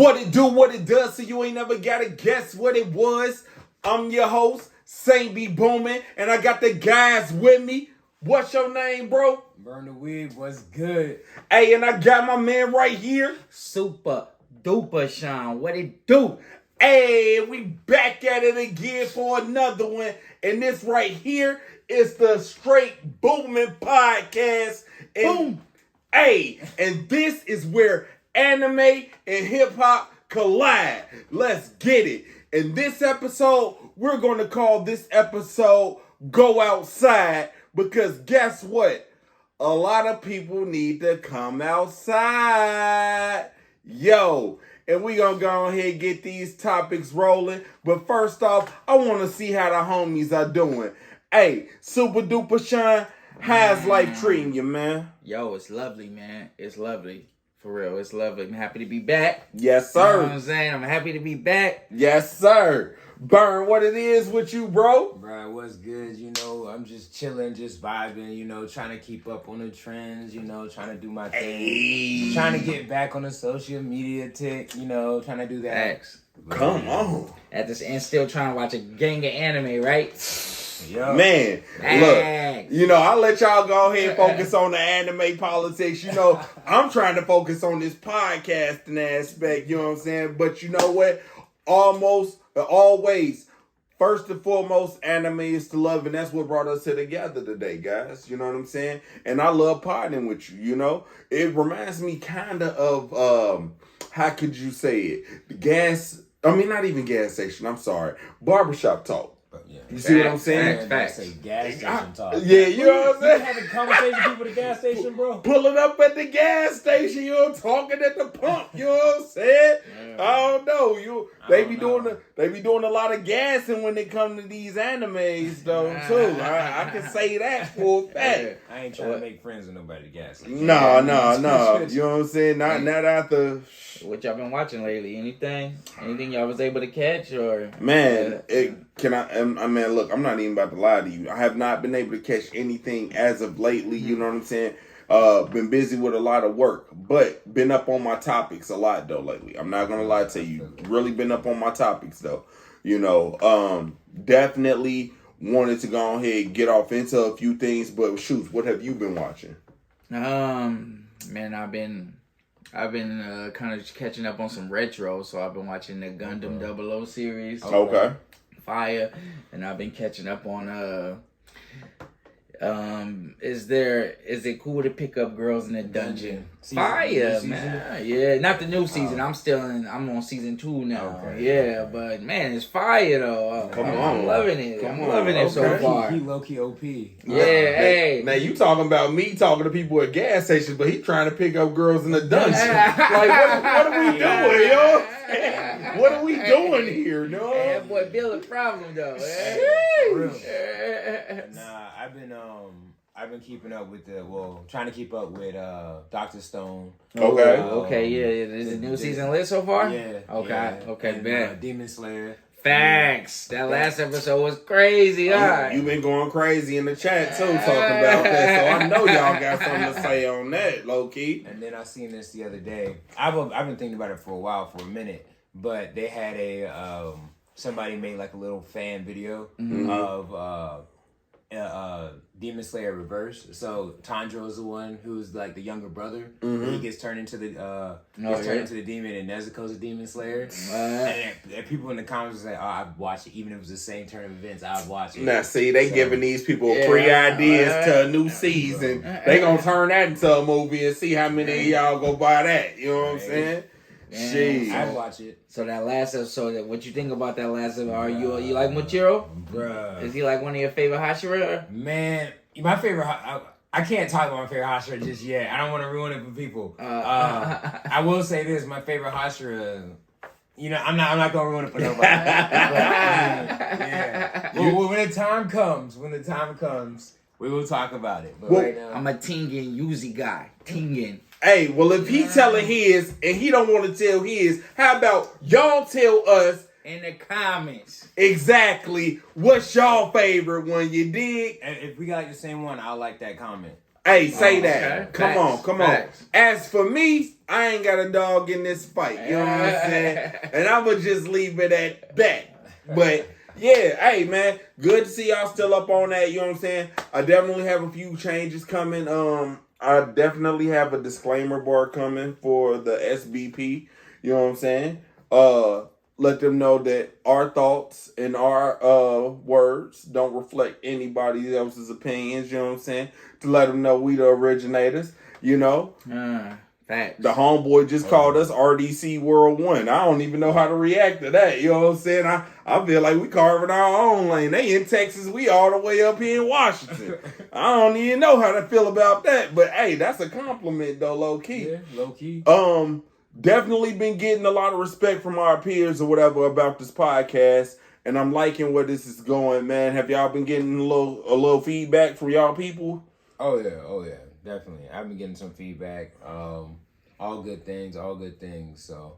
What it do, what it does, so you ain't never gotta guess what it was. I'm your host, Saintbeboomin, and I got the guys with me. What's your name, bro? Burn the weed, what's good? Hey, and I got my man right here. Super duper Sean, what it do? Hey, we back at it again for another one. And this right here is the Str8 Boomin Podcast. And, Boom! Hey, and this is where anime and hip-hop collide. Let's get it. In this episode, we're going to call this episode Go Outside, because guess what? A lot of people need to come outside. Yo, and we going to go ahead and get these topics rolling. But first off, I want to see how the homies are doing. Hey, Super Duper Sean, how's life treating you, man? Yo, it's lovely, man. It's lovely. For real, it's lovely. I'm happy to be back. Yes, You know what sir. I'm saying? I'm happy to be back. Yes, sir. Burn, what it is with you, bro? Bro, what's good? You know, I'm just chilling, just vibing, you know, trying to keep up on the trends, you know, trying to do my thing. Hey. Trying to get back on the social media tick, you know, trying to do that. Facts. Come on. At this and still trying to watch a gang of anime, right? Yo. Man, Facts. look, you know, I'll let y'all go ahead and focus on the anime politics. You know, I'm trying to focus on this podcasting aspect, you know what I'm saying? But you know what? Always, first and foremost, anime is to love, and that's what brought us here together today, guys. You know what I'm saying? And I love partnering with you, you know? It reminds me kind of, how could you say it? Not even gas station, I'm sorry. Barbershop talk. Yeah. You see what I'm saying? Facts. Say gas station talk. Yeah, you know what I'm You saying? having conversation with people at the gas station, bro? Pulling up at the gas station, you know, talking at the pump, you know what I'm saying? Yeah. I don't know. They be doing a lot of gassing when it come to these animes though too. I can say that for a fact. I ain't trying to make friends with nobody at the gas station. No. You know what I'm saying? Not after. What y'all been watching lately? Anything y'all was able to catch or? Man, look, I'm not even about to lie to you. I have not been able to catch anything as of lately, you know what I'm saying? Been busy with a lot of work, but been up on my topics a lot though lately. I'm not gonna lie to you. Really been up on my topics though. You know, definitely wanted to go ahead and get off into a few things, but shoot, what have you been watching? Man, I've been kind of catching up on some retro, so I've been watching the Gundam 00 series. Okay. Fire, and I've been catching up on is it cool to pick up girls in a dungeon? Fire, man. Yeah, not the new season. I'm on season 2 now. Okay. Yeah, but man, it's fire though. Come I'm on. loving it. I'm on. loving it so Okay. far. He low-key OP. Yeah, hey. Now you talking about me talking to people at gas stations, but he trying to pick up girls in the dungeon. Like, what are we doing, yo? What are we doing here, no? Hey, that boy Bill a problem though. For real. Eh? Nah, I've been keeping up with trying to keep up with Dr. Stone. Okay. Okay, yeah. Is the new season lit so far? Yeah. Okay, and, bet. Demon Slayer. Facts. That last episode was crazy, huh? You been going crazy in the chat too, talking about that. So I know y'all got something to say on that, low key. And then I seen this the other day. I've been thinking about it for a minute, but they had a somebody made like a little fan video of Demon Slayer Reverse. So Tanjiro is the one who's like the younger brother. He gets turned into the into the demon, and Nezuko's a Demon Slayer. And people in the comments say, "Oh, I'd watch it, even if it was the same turn of events. I'd watch it." Now, see, they giving these people free ideas to a new season. They gonna turn that into a movie and see how many of y'all go buy that. You know what I'm saying? Jeez. I'd watch it. So that last episode, what you think about that last episode? Are you like Mochiro? Bruh. Is he like one of your favorite Hashira? Man, my favorite... I can't talk about my favorite Hashira just yet. I don't want to ruin it for people. I will say this. My favorite Hashira... You know, I'm not going to ruin it for nobody. But, yeah. When the time comes, we will talk about it. But right now... I'm a Tengen Yuzi guy. Tengen. Hey, well, if he telling his and he don't want to tell his, how about y'all tell us in the comments exactly what's y'all favorite one? You dig? And if we got the same one, I'll like that comment. Hey, say that. Okay. Come Facts. on. As for me, I ain't got a dog in this fight. You know what I'm saying? And I would just leave it at that. But yeah, hey man, good to see y'all still up on that. You know what I'm saying? I definitely have a few changes coming. I definitely have a disclaimer bar coming for the SBP. You know what I'm saying? Let them know that our thoughts and our words don't reflect anybody else's opinions. You know what I'm saying? To let them know we the originators. You know. Facts. The homeboy just called us RDC World 1. I don't even know how to react to that. You know what I'm saying? I feel like we carving our own lane. They in Texas, we all the way up here in Washington. I don't even know how to feel about that. But hey, that's a compliment though, low key. Yeah, low key. Definitely been getting a lot of respect from our peers or whatever about this podcast. And I'm liking where this is going, man. Have y'all been getting a little feedback from y'all people? Oh yeah, definitely. I've been getting some feedback. All good things. So,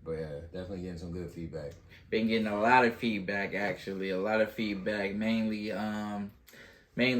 but yeah, definitely getting some good feedback. Been getting a lot of feedback, actually. A lot of feedback, mainly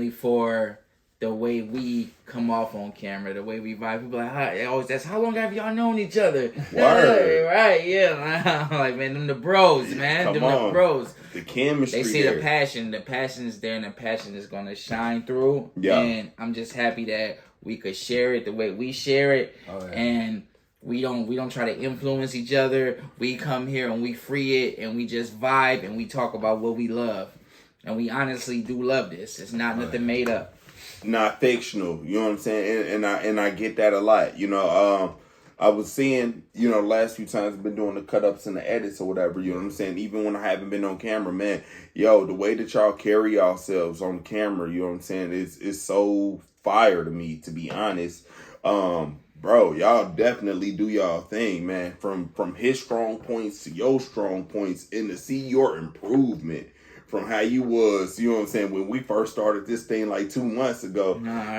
for the way we come off on camera, the way we vibe. People like, that's how long have y'all known each other? Word. Right, yeah. Like, man, them the bros, man. The bros. The chemistry. They see there. the passion. The passion is there, and the passion is gonna shine through. Yeah. And I'm just happy that we could share it the way we share it. Oh, yeah. And we don't try to influence each other. We come here and we free it, and we just vibe, and we talk about what we love. And we honestly do love this. It's not nothing made up. Not fictional, you know what I'm saying, and I get that a lot. You know, I was seeing, you know, last few times I've been doing the cut ups and the edits or whatever. You know what I'm saying. Even when I haven't been on camera, man, yo, the way that y'all carry yourselves on camera, you know what I'm saying, is so fire to me, to be honest. Bro, y'all definitely do y'all thing, man. From his strong points to your strong points, and to see your improvement. From how you was, you know what I'm saying, when we first started this thing like 2 months ago,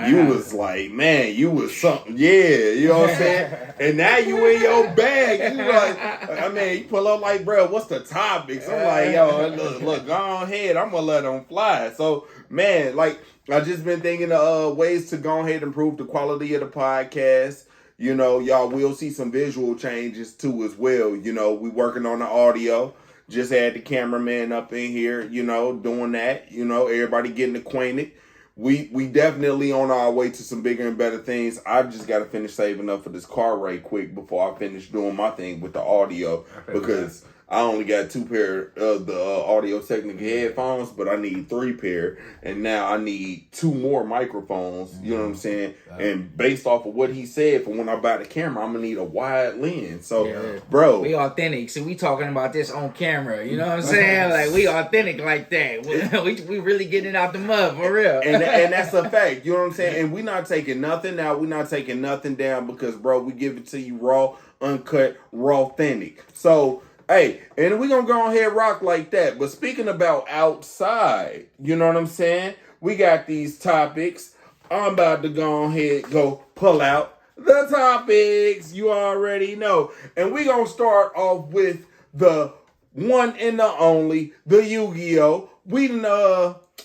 you was like, man, you was something, you know what I'm saying? And now you in your bag, you like, you pull up like, bro, what's the topics? I'm like, yo, look, go ahead, I'm gonna let them fly. So, man, like, I just been thinking of ways to go ahead and improve the quality of the podcast. You know, y'all will see some visual changes too as well. You know, we working on the audio. Just had the cameraman up in here, you know, doing that. You know, everybody getting acquainted. We definitely on our way to some bigger and better things. I just got to finish saving up for this car right quick before I finish doing my thing with the audio. Because I only got 2 pair of the Audio Technica headphones, but I need 3 pair. And now I need 2 more microphones, you know what I'm saying? And based off of what he said, for when I buy the camera, I'm going to need a wide lens. So, bro. We authentic. So we talking about this on camera, you know what I'm saying? Like, we authentic like that. We really getting it out the mud, for real. And that's a fact, you know what I'm saying? And we not taking nothing out. We not taking nothing down because, bro, we give it to you raw, uncut, raw, authentic. So, hey, and we're going to go ahead and rock like that. But speaking about outside, you know what I'm saying? We got these topics. I'm about to go ahead and go pull out the topics. You already know. And we're going to start off with the one and the only, the Yugioh. We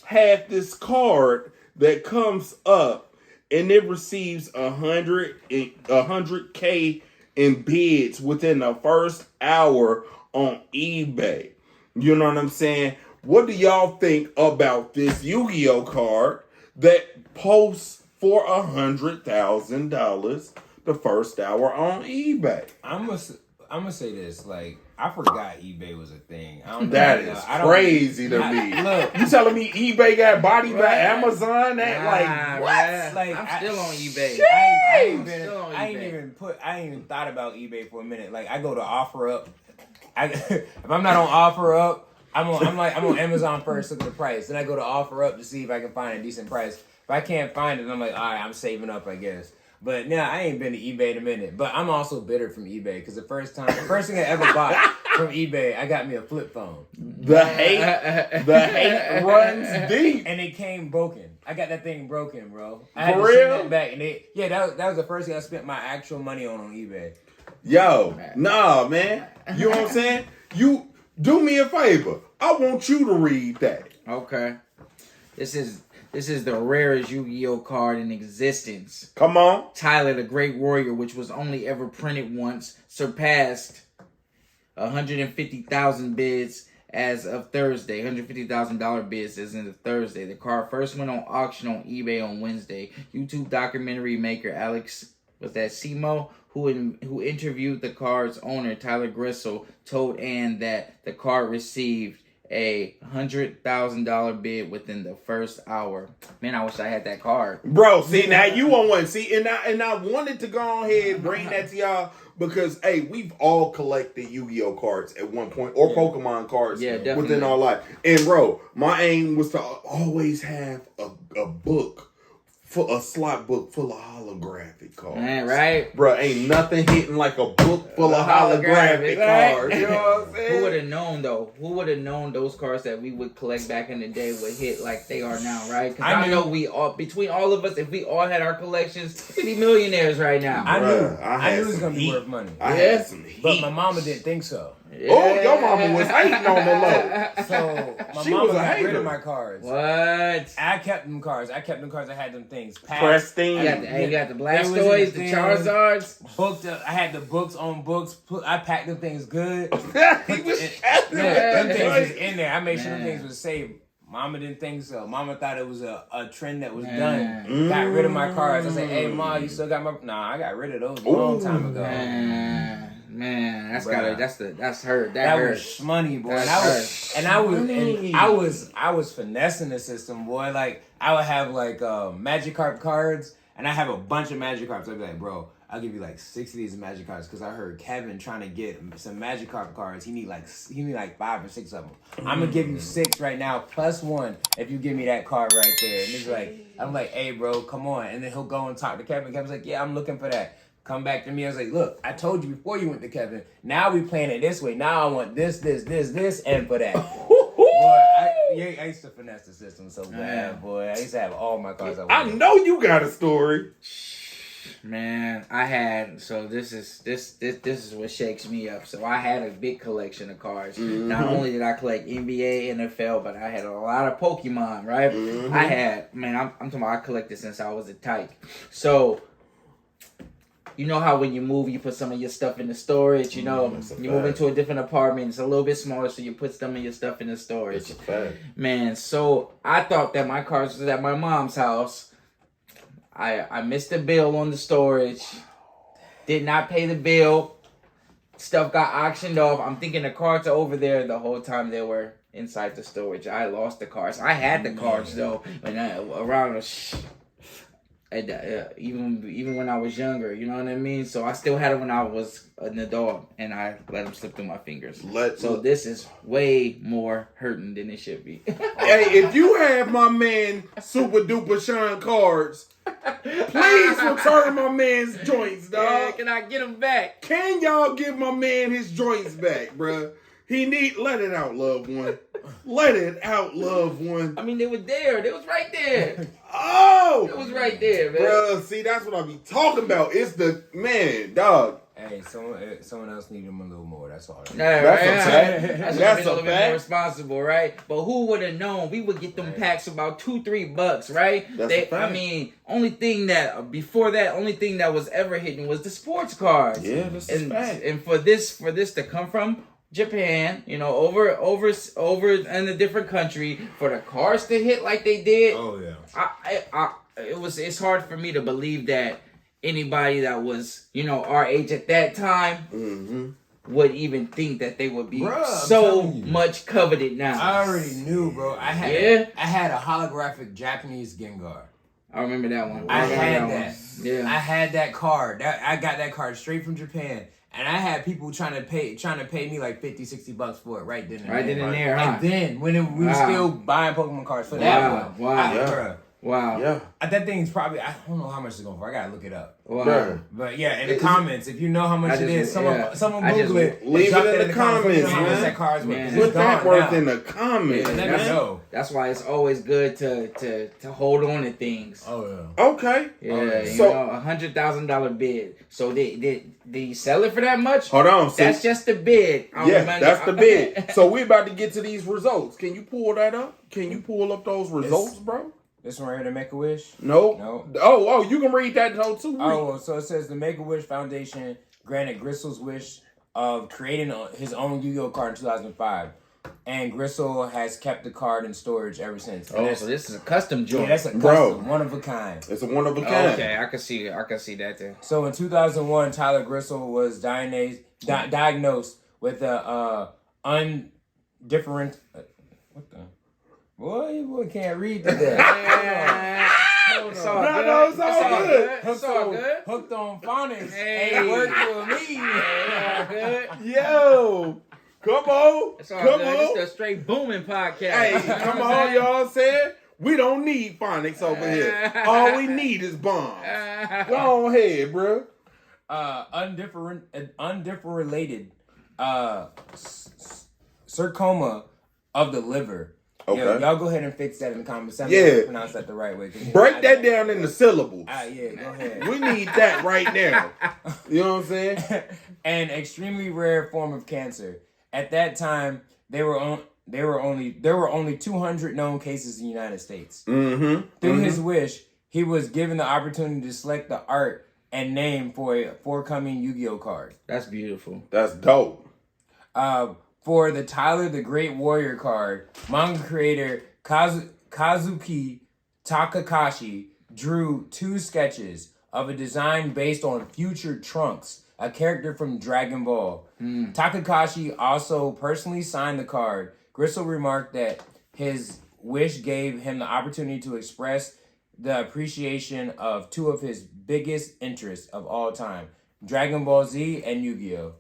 had this card that comes up and it receives 100K in bids within the first hour on eBay. You know what I'm saying? What do y'all think about this Yugioh card that posts for $100,000 the first hour on eBay? I'm gonna say this, like, I forgot eBay was a thing. That is crazy to me. Look, you telling me eBay got bodied by Amazon? That what? Like, I'm still on eBay. I ain't even thought about eBay for a minute. Like, I go to OfferUp. If I'm not on OfferUp, I'm on Amazon first, look at the price. Then I go to OfferUp to see if I can find a decent price. If I can't find it, I'm like, all right, I'm saving up, I guess. But now I ain't been to eBay in a minute. But I'm also bitter from eBay because the first thing I ever bought from eBay, I got me a flip phone. The hate runs deep, and it came broken. I got that thing broken, bro. I had to real? send that back, and that was the first thing I spent my actual money on eBay. Yo, nah, man. You know what I'm saying? You do me a favor. I want you to read that. Okay. This This is the rarest Yu-Gi-Oh card in existence. Come on. Tyler, the Great Warrior, which was only ever printed once, surpassed 150,000 bids as of Thursday. $150,000 bids as in the Thursday. The card first went on auction on eBay on Wednesday. YouTube documentary maker Alex, was that Simo, who interviewed the card's owner, Tyler Grissel, told Ann that the card received a $100,000 bid within the first hour. Man, I wish I had that card. Bro, see, now you want one. See, and I wanted to go ahead and bring that to y'all because, hey, we've all collected Yu-Gi-Oh cards at one point, or Pokemon cards within our life. And, bro, my aim was to always have a book, a slot book full of holographic cards. Man, right? Bro, ain't nothing hitting like a book full of holographic cards. You know what I'm saying? Who would have known, though? Who would have known those cards that we would collect back in the day would hit like they are now, right? Because I know we all, between all of us, if we all had our collections, we'd be millionaires right now. I knew it was going to be worth money. I had some heat. But my mama didn't think so. Yeah. Oh, your mama was hating on the low. So my mama got rid of my cards. What? I kept them cards. I had them things packed. Pristine. You got the Blastoise, the Charizards. Booked up. I had the books on books. I packed them things good. He was them things was in there. I made sure them things was saved. Mama didn't think so. Mama thought it was a trend that was done. Got rid of my cards. I said, "Hey, Ma, you still got my?" Nah, I got rid of those a long time ago. Man, that's hurt. That was money, boy. I was finessing the system, boy. Like I would have like Magikarp cards, and I have a bunch of Magikarps. I'd be like, bro, I'll give you like 6 of these Magikarps because I heard Kevin trying to get some Magikarp cards. He need like 5 or 6 of them. I'm gonna give you 6 right now plus 1 if you give me that card right there. And he's like, I'm like, hey, bro, come on. And then he'll go and talk to Kevin. Kevin's like, yeah, I'm looking for that. Come back to me. I was like, look, I told you before you went to Kevin. Now we playing it this way. Now I want this, and for that. Boy, I used to finesse the system so bad, boy. I used to have all my cards. I know you got a story. Man, I had, so this is what shakes me up. So I had a big collection of cards. Mm-hmm. Not only did I collect NBA, NFL, but I had a lot of Pokemon, right? Mm-hmm. I had, man, I'm talking about I collected since I was a tyke. So you know how when you move, you put some of your stuff in the storage, you know? You move into a different apartment, it's a little bit smaller, so you put some of your stuff in the storage. That's a fact. Man, so I thought that my cards was at my mom's house. I missed the bill on the storage. Did not pay the bill. Stuff got auctioned off. I'm thinking the cards are over there. The whole time they were inside the storage. I lost the cards. I had the cards, though, when even when I was younger, you know what I mean? So I still had it when I was an adult, and I let them slip through my fingers. So this is way more hurting than it should be. Hey, if you have my man Super Duper Sean cards, please return my man's joints, dog. Yeah, can I get them back? Can y'all give my man his joints back, bruh? Let it out, loved one. Let it out, loved one. I mean, they were there. They was right there. Oh! It was right there, man. Bruh, see, that's what I be talking about. It's the, man, dog. Hey, someone else need them a little more. That's all. That's a fact. That's a little bit more responsible, right? But who would have known? We would get them packs about $2-3, right? That's a fact. I mean, only thing that was ever hidden was the sports cards. Yeah, that's a fact. And for this to come from Japan, you know, over in a different country, for the cards to hit like they did. Oh yeah. It's hard for me to believe that anybody that was, you know, our age at that time would even think that they would be so much coveted now. I already knew, bro. I had a holographic Japanese Gengar. I remember that one. I had that. Yeah. I had that card. I got that card straight from Japan. And I had people trying to pay me like $50-$60 for it right then and there. Right then and there, huh? And then when we were still buying Pokemon cards for that one. Wow. Yeah. That thing's probably, I don't know how much it's going for. I gotta look it up. Wow. But yeah, in the comments, if you know how much it is, someone Google it. Leave it in the comments, how much man. that card's worth. Put that worth in the comments. Yeah, let me know. That's why it's always good to hold on to things. Oh yeah. Okay. Yeah. So $100,000 bid. So did you sell it for that much? Hold on. That's just the bid. That's the bid. So we're about to get to these results. Can you pull that up? Can you pull up those results, bro? This one right here, the Make-A-Wish? No. No. Oh, you can read that though too. Oh, well, so it says the Make-A-Wish Foundation granted Gristle's wish of creating his own Yu-Gi-Oh card in 2005. And Gristle has kept the card in storage ever since. So this is a custom joint. Yeah, that's a custom, one of a kind. It's a one of a kind. Okay, I can see that then. So in 2001, Tyler Gristle was diagnosed with a undifferent. What the? Boy can't read today. It's all good. It's all good. Hooked on phonics. Ain't worked for me. Good. Yo, come on. It's all come good. on. It's the Str8 Boomin Podcast. Hey, come on, y'all said. We don't need phonics over here. All we need is bombs. Go ahead, bro. Undifferentiated sarcoma of the liver. Okay. Yo, y'all go ahead and fix that in the comments. Tell me Yeah. how to pronounce that the right way. Break that down into syllables. Yeah, go ahead. We need that right now. You know what I'm saying? An extremely rare form of cancer. At that time, there were only 200 known cases in the United States. Mm-hmm. Through his wish, he was given the opportunity to select the art and name for a forthcoming Yu-Gi-Oh card. That's beautiful. That's dope. For the Tyler the Great Warrior card, manga creator Kazuki Takakashi drew 2 sketches of a design based on Future Trunks, a character from Dragon Ball. Takakashi also personally signed the card. Gristle remarked that his wish gave him the opportunity to express the appreciation of 2 of his biggest interests of all time, Dragon Ball Z and Yu-Gi-Oh.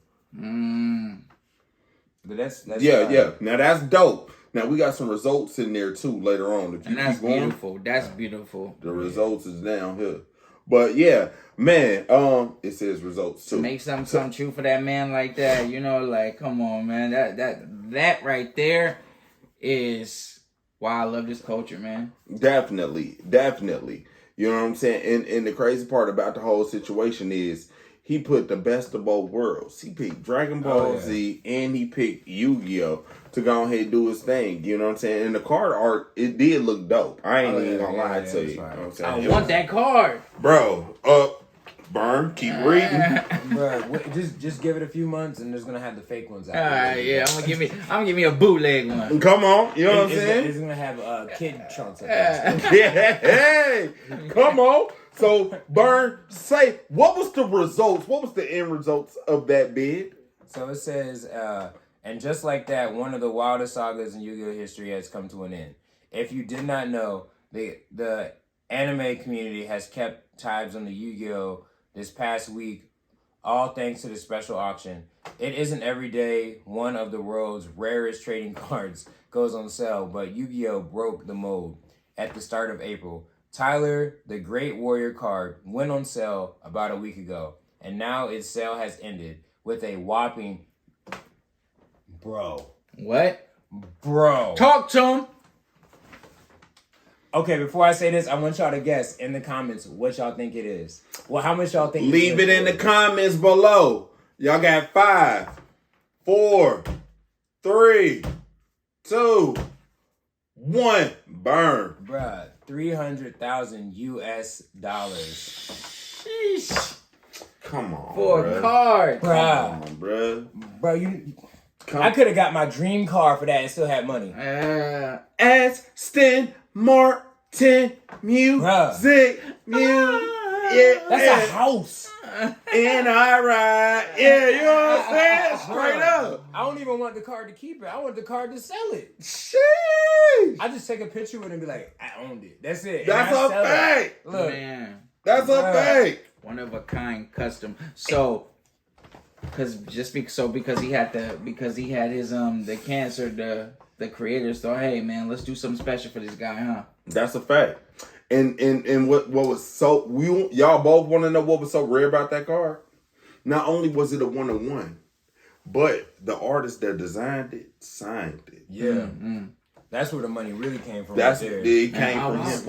But that's yeah. Now that's dope. Now we got some results in there too later on. If you And that's keep going, beautiful. That's beautiful. the results is down here. But yeah, man, it says results too. Make something come true for that man like that. You know, like, come on, man. That right there is why I love this culture, man. Definitely. You know what I'm saying? And the crazy part about the whole situation is he put the best of both worlds. He picked Dragon Ball Z and he picked Yu-Gi-Oh! To go ahead and do his thing. You know what I'm saying? And the card art, it did look dope. I ain't even gonna lie to you. You know what I'm saying? I want that card. Bro, Burn, keep reading. Bro, just give it a few months and there's gonna have the fake ones out. All right, yeah, I'm gonna give me a bootleg one. Come on, you know what I'm saying? It's gonna have kid trunks. Yeah, hey, come on. So, Burn, say, what was the results? What was the end results of that bid? So it says, and just like that, one of the wildest sagas in Yu-Gi-Oh history has come to an end. If you did not know, the anime community has kept tabs on the Yu-Gi-Oh this past week, all thanks to the special auction. It isn't every day one of the world's rarest trading cards goes on sale, but Yu-Gi-Oh broke the mold at the start of April. Tyler, the Great Warrior card, went on sale about a week ago, and now its sale has ended with a whopping... What? Bro. Talk to him. Okay, before I say this, I want y'all to guess in the comments what y'all think it is. Well, how much y'all think Leave it in the comments below. Y'all got 5, 4, 3, 2, 1. Burn. Bruh, $300,000 US. Sheesh. Come on, For a card. Bruh. Come on, bruh. Bro, I could have got my dream car for that and still had money. Aston Martin music. Yeah. That's a house. And I ride. Yeah, you know what I'm saying? Straight up. I don't even want the card to keep it. I want the card to sell it. Sheesh. I just take a picture with it and be like, I owned it. That's it. That's And I a sell it. fact. Look. Man. That's a fact. One of a kind custom. So, because he had his the cancer, the creators thought, hey man, let's do something special for this guy, huh? That's a fact. And what was so y'all both want to know what was so rare about that card? Not only was it a 1-of-1, but the artist that designed it signed it. Yeah. Mm-hmm. That's where the money really came from. That's right there. it came from him.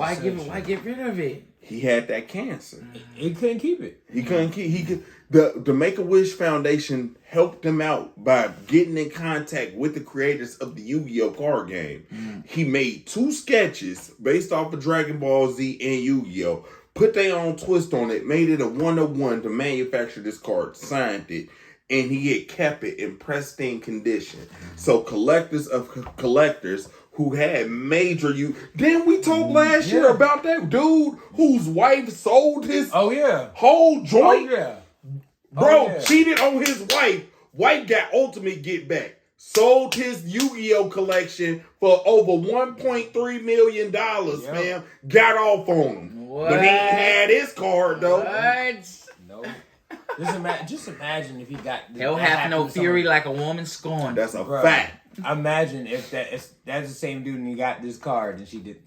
Why get rid of it? he had that cancer. He couldn't keep it. He couldn't keep. The Make-A-Wish Foundation helped him out by getting in contact with the creators of the Yu-Gi-Oh card game. He made 2 sketches based off of Dragon Ball Z and Yu-Gi-Oh, put their own twist on it, made it a 1-of-1 to manufacture this card, signed it, and he had kept it in pristine condition. So collectors of collectors who had major Didn't we talk last year about that dude whose wife sold his whole joint? Oh, yeah. Bro, cheated on his wife. Wife got ultimate get back. Sold his Yu-Gi-Oh collection for over $1.3 million, fam. Got off on him. What? But he ain't had his card, though. What? No. Just imagine if he got... He'll have no fury like a woman scorned. That's a fact. Imagine if that's the same dude and he got this card and she did...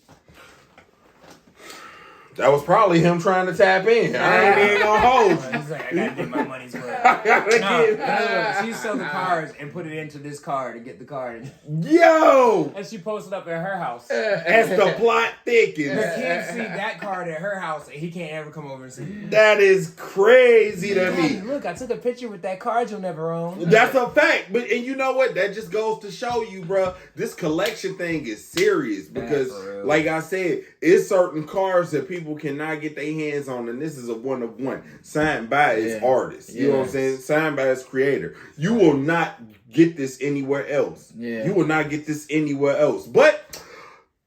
That was probably him trying to tap in. I ain't even gonna hold you. He's like, I gotta get my money's worth. She sold the cards and put it into this card and get the card. Yo! And she posted up at her house. As the plot thickens. You can't see that card at her house and he can't ever come over and see it. That is crazy to me. Look, I took a picture with that card you'll never own. That's a fact. And you know what? That just goes to show you, bro, this collection thing is serious. Because, like I said, it's certain cards that people cannot get their hands on, and this is a 1-of-1 signed by his artist. You know what I'm saying? Signed by his creator. You will not get this anywhere else. You will not get this anywhere else. But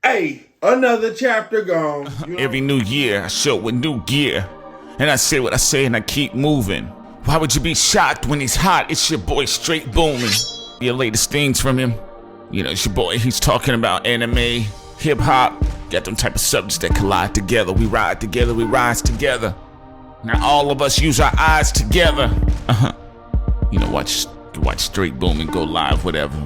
hey, another chapter gone. You know? Every new year I show with new gear, and I say what I say and I keep moving. Why would you be shocked when he's hot? It's your boy Str8 Boomin. Your latest things from him, you know, it's your boy. He's talking about anime, hip-hop, got them type of subjects that collide together. We ride together, we rise together. Now all of us use our eyes together. You know, watch Str8 Boomin go live, whatever.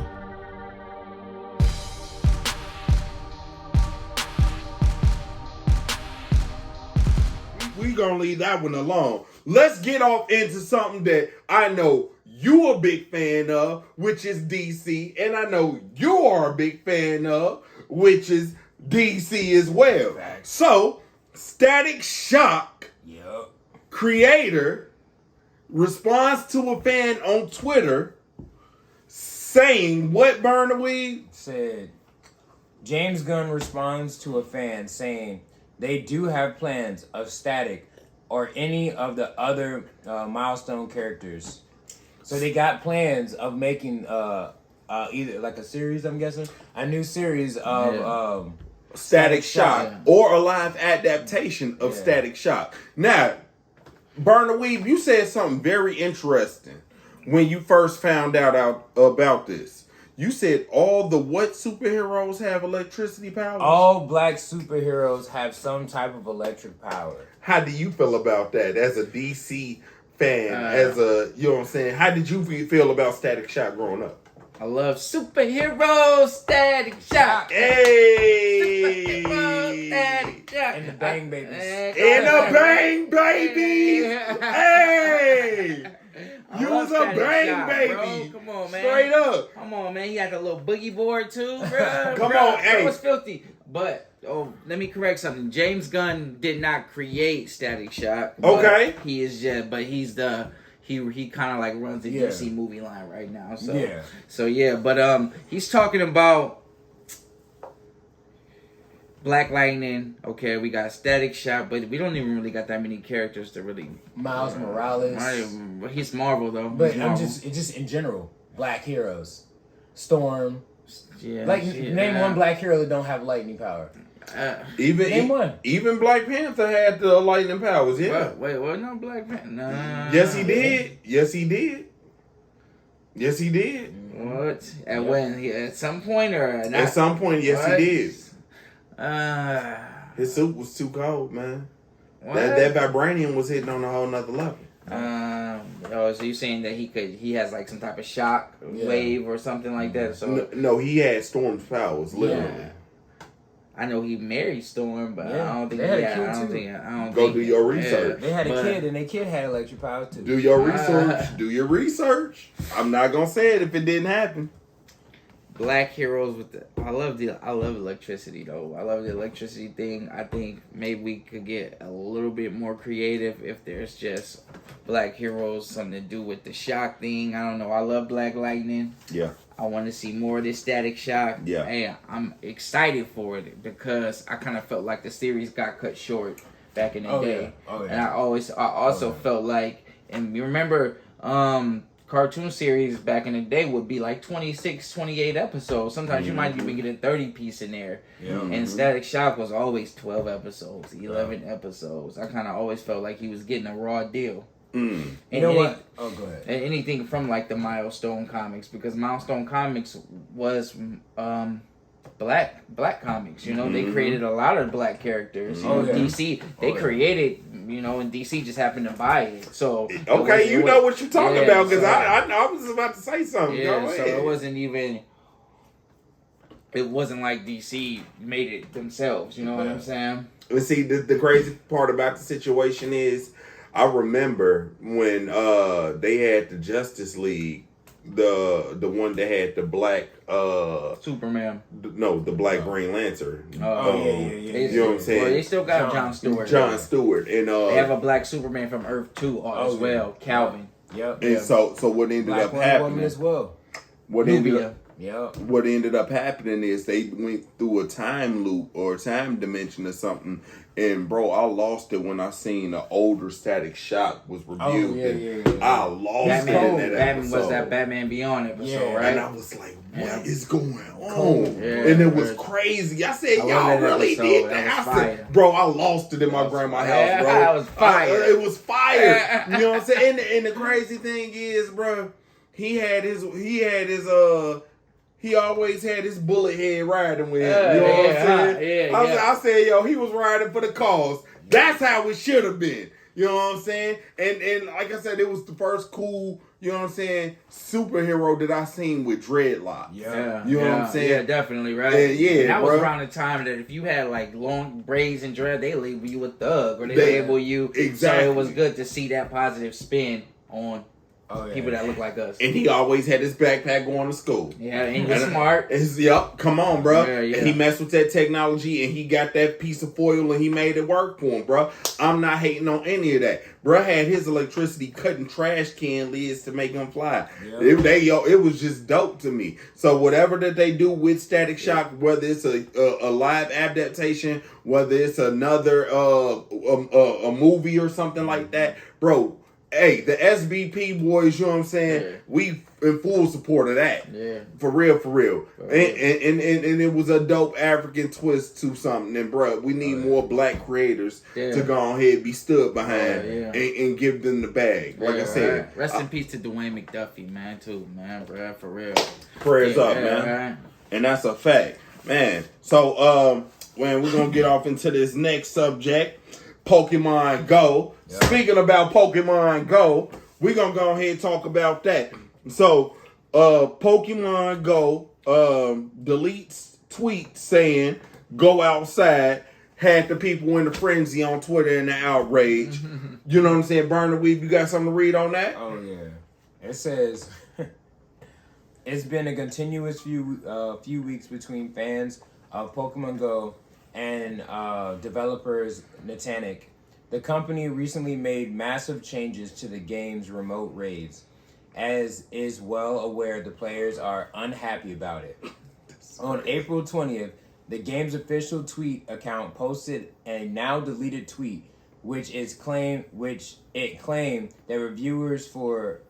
We gonna leave that one alone. Let's get off into something that I know you a big fan of, which is DC, and I know you are a big fan of, which is DC as well. Facts. So, Static Shock creator responds to a fan on Twitter saying, what, Burnaweed? Said, James Gunn responds to a fan saying they do have plans of Static or any of the other milestone characters. So they got plans of making either like a series, I'm guessing, a new series of Static Shock or a live adaptation of Static Shock. Now, Burnaweed, you said something very interesting when you first found out about this. You said all the what superheroes have electricity powers? All black superheroes have some type of electric power. How do you feel about that as a DC fan? As a, you know what I'm saying? How did you feel about Static Shock growing up? I love superheroes, Static Shock. Hey! Superheroes, Static Shock. And the Bang Babies. And the Bang Babies! Hey! You was a Bang Baby. Bro. Come on, man. Straight up. Come on, man. You got the little boogie board too, bro. Come on, hey. That was filthy. But let me correct something. James Gunn did not create Static Shock. Okay. He is just, but he's the he kind of like runs the DC movie line right now. So but he's talking about Black Lightning. Okay, we got Static Shock, but we don't even really got that many characters to really. Miles Morales. He's Marvel though. But I'm just in general, black heroes. Storm. Name one black hero that don't have lightning power. Name one. Even Black Panther had the lightning powers. Yeah. Wait, what? No, Black Panther. No. Yes, he did. Yes, he did. Yes, he did. What? When? At some point or not? At some point, yes, what? he did. His suit was too cold, man. That vibranium was hitting on a whole nother level. So you're saying that he has like some type of shock wave or something like that? So no, he had Storm's powers, literally. Yeah. I know he married Storm, but I don't think they had a kid too. Go do your research. They had a kid, and their kid had electric power too. Do your research. Do your research. I'm not gonna say it if it didn't happen. black heroes with I love electricity though. I love the electricity thing. I think maybe we could get a little bit more creative if there's just black heroes, something to do with the shock thing. I don't know. I love Black Lightning. Yeah. I want to see more of this Static Shock. Yeah. And I'm excited for it because I kind of felt like the series got cut short back in the day. Yeah. Oh, yeah. And I also felt like, and you remember, cartoon series back in the day would be like 26, 28 episodes. Sometimes you might even get a 30 piece in there. Yeah. And Static Shock was always 12 episodes, 11 episodes. I kind of always felt like he was getting a raw deal. You know what? Oh, go ahead. And anything from like the Milestone comics, because Milestone comics was black comics. You know, they created a lot of black characters. You know, DC they created. You know, and DC just happened to buy it. So okay, you know what you're talking about because I was about to say something. Yeah, so it wasn't even. It wasn't like DC made it themselves. You know what I'm saying? And see, the crazy part about the situation is, I remember when they had the Justice League, the one that had the black Superman. The black Green Lantern. Yeah. You know what I'm saying? Well, they still got John Stewart. And they have a black Superman from Earth 2 as well, Calvin. Yep. And so what ended Black up happening Woman as well. What What ended up happening is they went through a time loop or a time dimension or something. And bro, I lost it when I seen the older Static Shock was reviewed. I lost it in that episode. Was that Batman Beyond episode, right? And I was like, what is going on? And it was crazy. I said, y'all really did that? I said, bro, I lost it in my grandma's house, bro. I was fire. It was fire. You know what I'm saying? And the crazy thing is, bro, he always had his bullet head riding with him. You know what I'm saying? I said, yo, he was riding for the cause. That's how it should have been. You know what I'm saying? And like I said, it was the first cool, you know what I'm saying, superhero that I seen with dreadlocks. Yeah. You know what I'm saying? Yeah, definitely, right? And that was around the time that if you had like long braids and dread, they label you a thug or they label you. Exactly. So it was good to see that positive spin on people that look like us. And he always had his backpack going to school. Yeah, and he was smart. Come on, bro. Yeah. And he messed with that technology and he got that piece of foil and he made it work for him, bro. I'm not hating on any of that. Bro had his electricity cutting trash can lids to make him fly. Yeah. It was just dope to me. So whatever that they do with Static Shock, whether it's a live adaptation, whether it's another a movie or something like that, bro. Hey, the SBP boys, you know what I'm saying? Yeah. We in full support of that. Yeah. For real. And it was a dope African twist to something. And bro, we need more black creators to go ahead and be stood behind and give them the bag. Like I said. Right. Rest in peace to Dwayne McDuffie, man, too, man, bro, for real. Prayers up, man. Right. And that's a fact. Man. So when we're gonna get off into this next subject. Pokemon Go. Yep. Speaking about Pokemon Go, we're going to go ahead and talk about that. So, Pokemon Go deletes tweets saying, go outside, had the people in the frenzy on Twitter and the outrage. You know what I'm saying? Burner Weave, you got something to read on that? Oh, yeah. It says, it's been a continuous few weeks between fans of Pokemon Go and developers Niantic. The company recently made massive changes to the game's remote raids. As is well aware, the players are unhappy about it. On April 20th, the game's official tweet account posted a now deleted tweet, which it claimed that reviewers for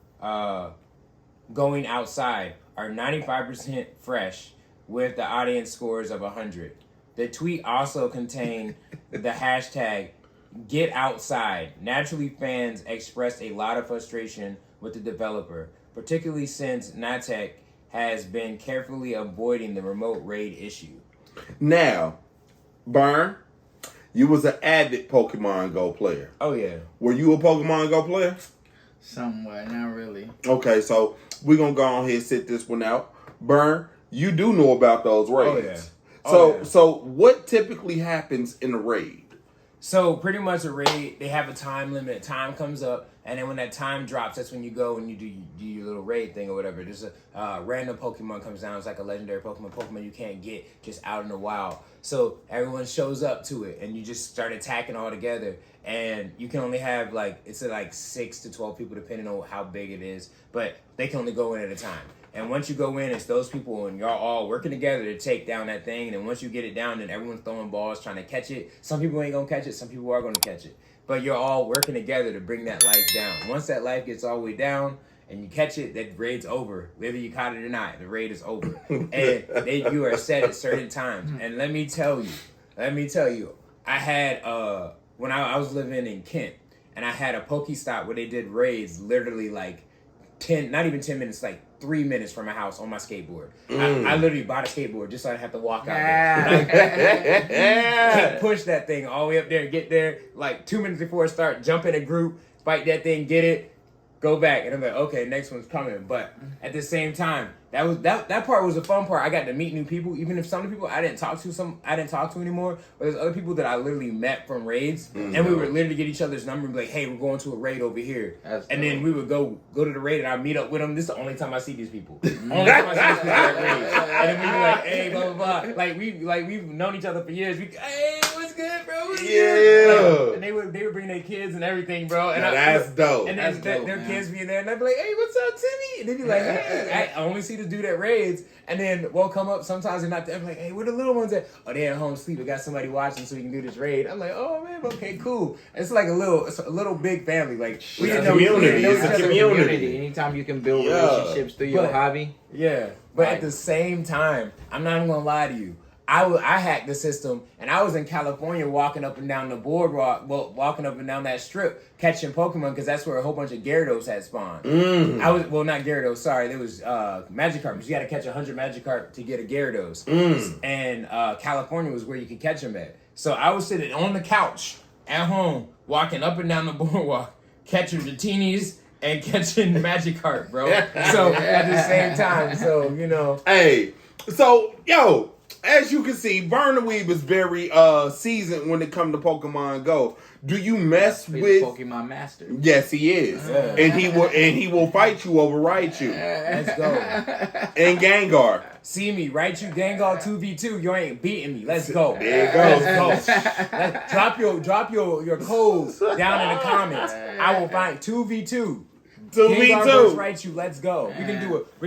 going outside are 95% fresh with the audience scores of 100. The tweet also contained the hashtag #GetOutside. Naturally, fans expressed a lot of frustration with the developer, particularly since Niantic has been carefully avoiding the remote raid issue. Now, Burn, you was an avid Pokemon Go player. Oh, yeah. Were you a Pokemon Go player? Somewhat, not really. Okay, so we're going to go on here and sit this one out. Burn, you do know about those raids. Oh, yeah. So what typically happens in a raid? So pretty much a raid, they have a time limit. Time comes up, and then when that time drops, that's when you go and you do your little raid thing or whatever. There's a random Pokemon comes down. It's like a legendary Pokemon you can't get just out in the wild. So everyone shows up to it, and you just start attacking all together. And you can only have it's like 6 to 12 people depending on how big it is, but they can only go in at a time. And once you go in, it's those people, and y'all all working together to take down that thing. And then once you get it down, then everyone's throwing balls, trying to catch it. Some people ain't gonna catch it. Some people are gonna catch it. But you're all working together to bring that life down. Once that life gets all the way down and you catch it, that raid's over. Whether you caught it or not, the raid is over. And you are set at certain times. And let me tell you, I had when I was living in Kent, and I had a Pokestop where they did raids literally like 10, not even 10 minutes, like 3 minutes from my house on my skateboard. I literally bought a skateboard just so I didn't have to walk out there. Can't push that thing all the way up there, get there, like 2 minutes before it start, jump in a group, fight that thing, get it, go back. And I'm like, okay, next one's coming. But at the same time, that part was the fun part. I got to meet new people, even if some of the people I didn't talk to anymore. But there's other people that I literally met from raids, and we would literally get each other's number and be like, "Hey, we're going to a raid over here." And then we would go to the raid, and I'd meet up with them. This is the only time I see these people. Only time I see these people at raids. And then we'd be like, "Hey, blah blah blah." We've known each other for years. Hey, what's good, bro? What's good? And they would bring their kids and everything, bro. And that's dope. And then their kids be there, and I'd be like, "Hey, what's up, Timmy?" And they'd be like, "Hey, I only see this dude at raids," and then we'll come up. Sometimes they're not there. I'm like, "Hey, where the little ones at?" "Oh, they're at home sleep. We got somebody watching, so we can do this raid." I'm like, "Oh man, okay, cool." It's like a little big family. Like we didn't know community. It's a community. Anytime you can build relationships through your hobby. Yeah, but at the same time, I'm not even gonna lie to you. I hacked the system, and I was in California walking up and down the boardwalk, walking up and down that strip, catching Pokemon, because that's where a whole bunch of Gyarados had spawned. Not Gyarados, sorry, there was Magikarp. You got to catch 100 Magikarp to get a Gyarados. And California was where you could catch them at. So I was sitting on the couch at home, walking up and down the boardwalk, catching Dratini's and catching Magikarp, bro. So at the same time, so, you know. Hey, so, yo, as you can see, Burnaweeb is very seasoned when it comes to Pokemon Go. Do you mess with Pokemon Master? Yes, he is, and he will fight you over Raichu. Let's go. And Gengar. See me, Raichu, Gengar 2v2. You ain't beating me. Let's go. There you go. Let's go. Drop your codes down in the comments. I will find 2v2. 2v2. Raichu, let's go. We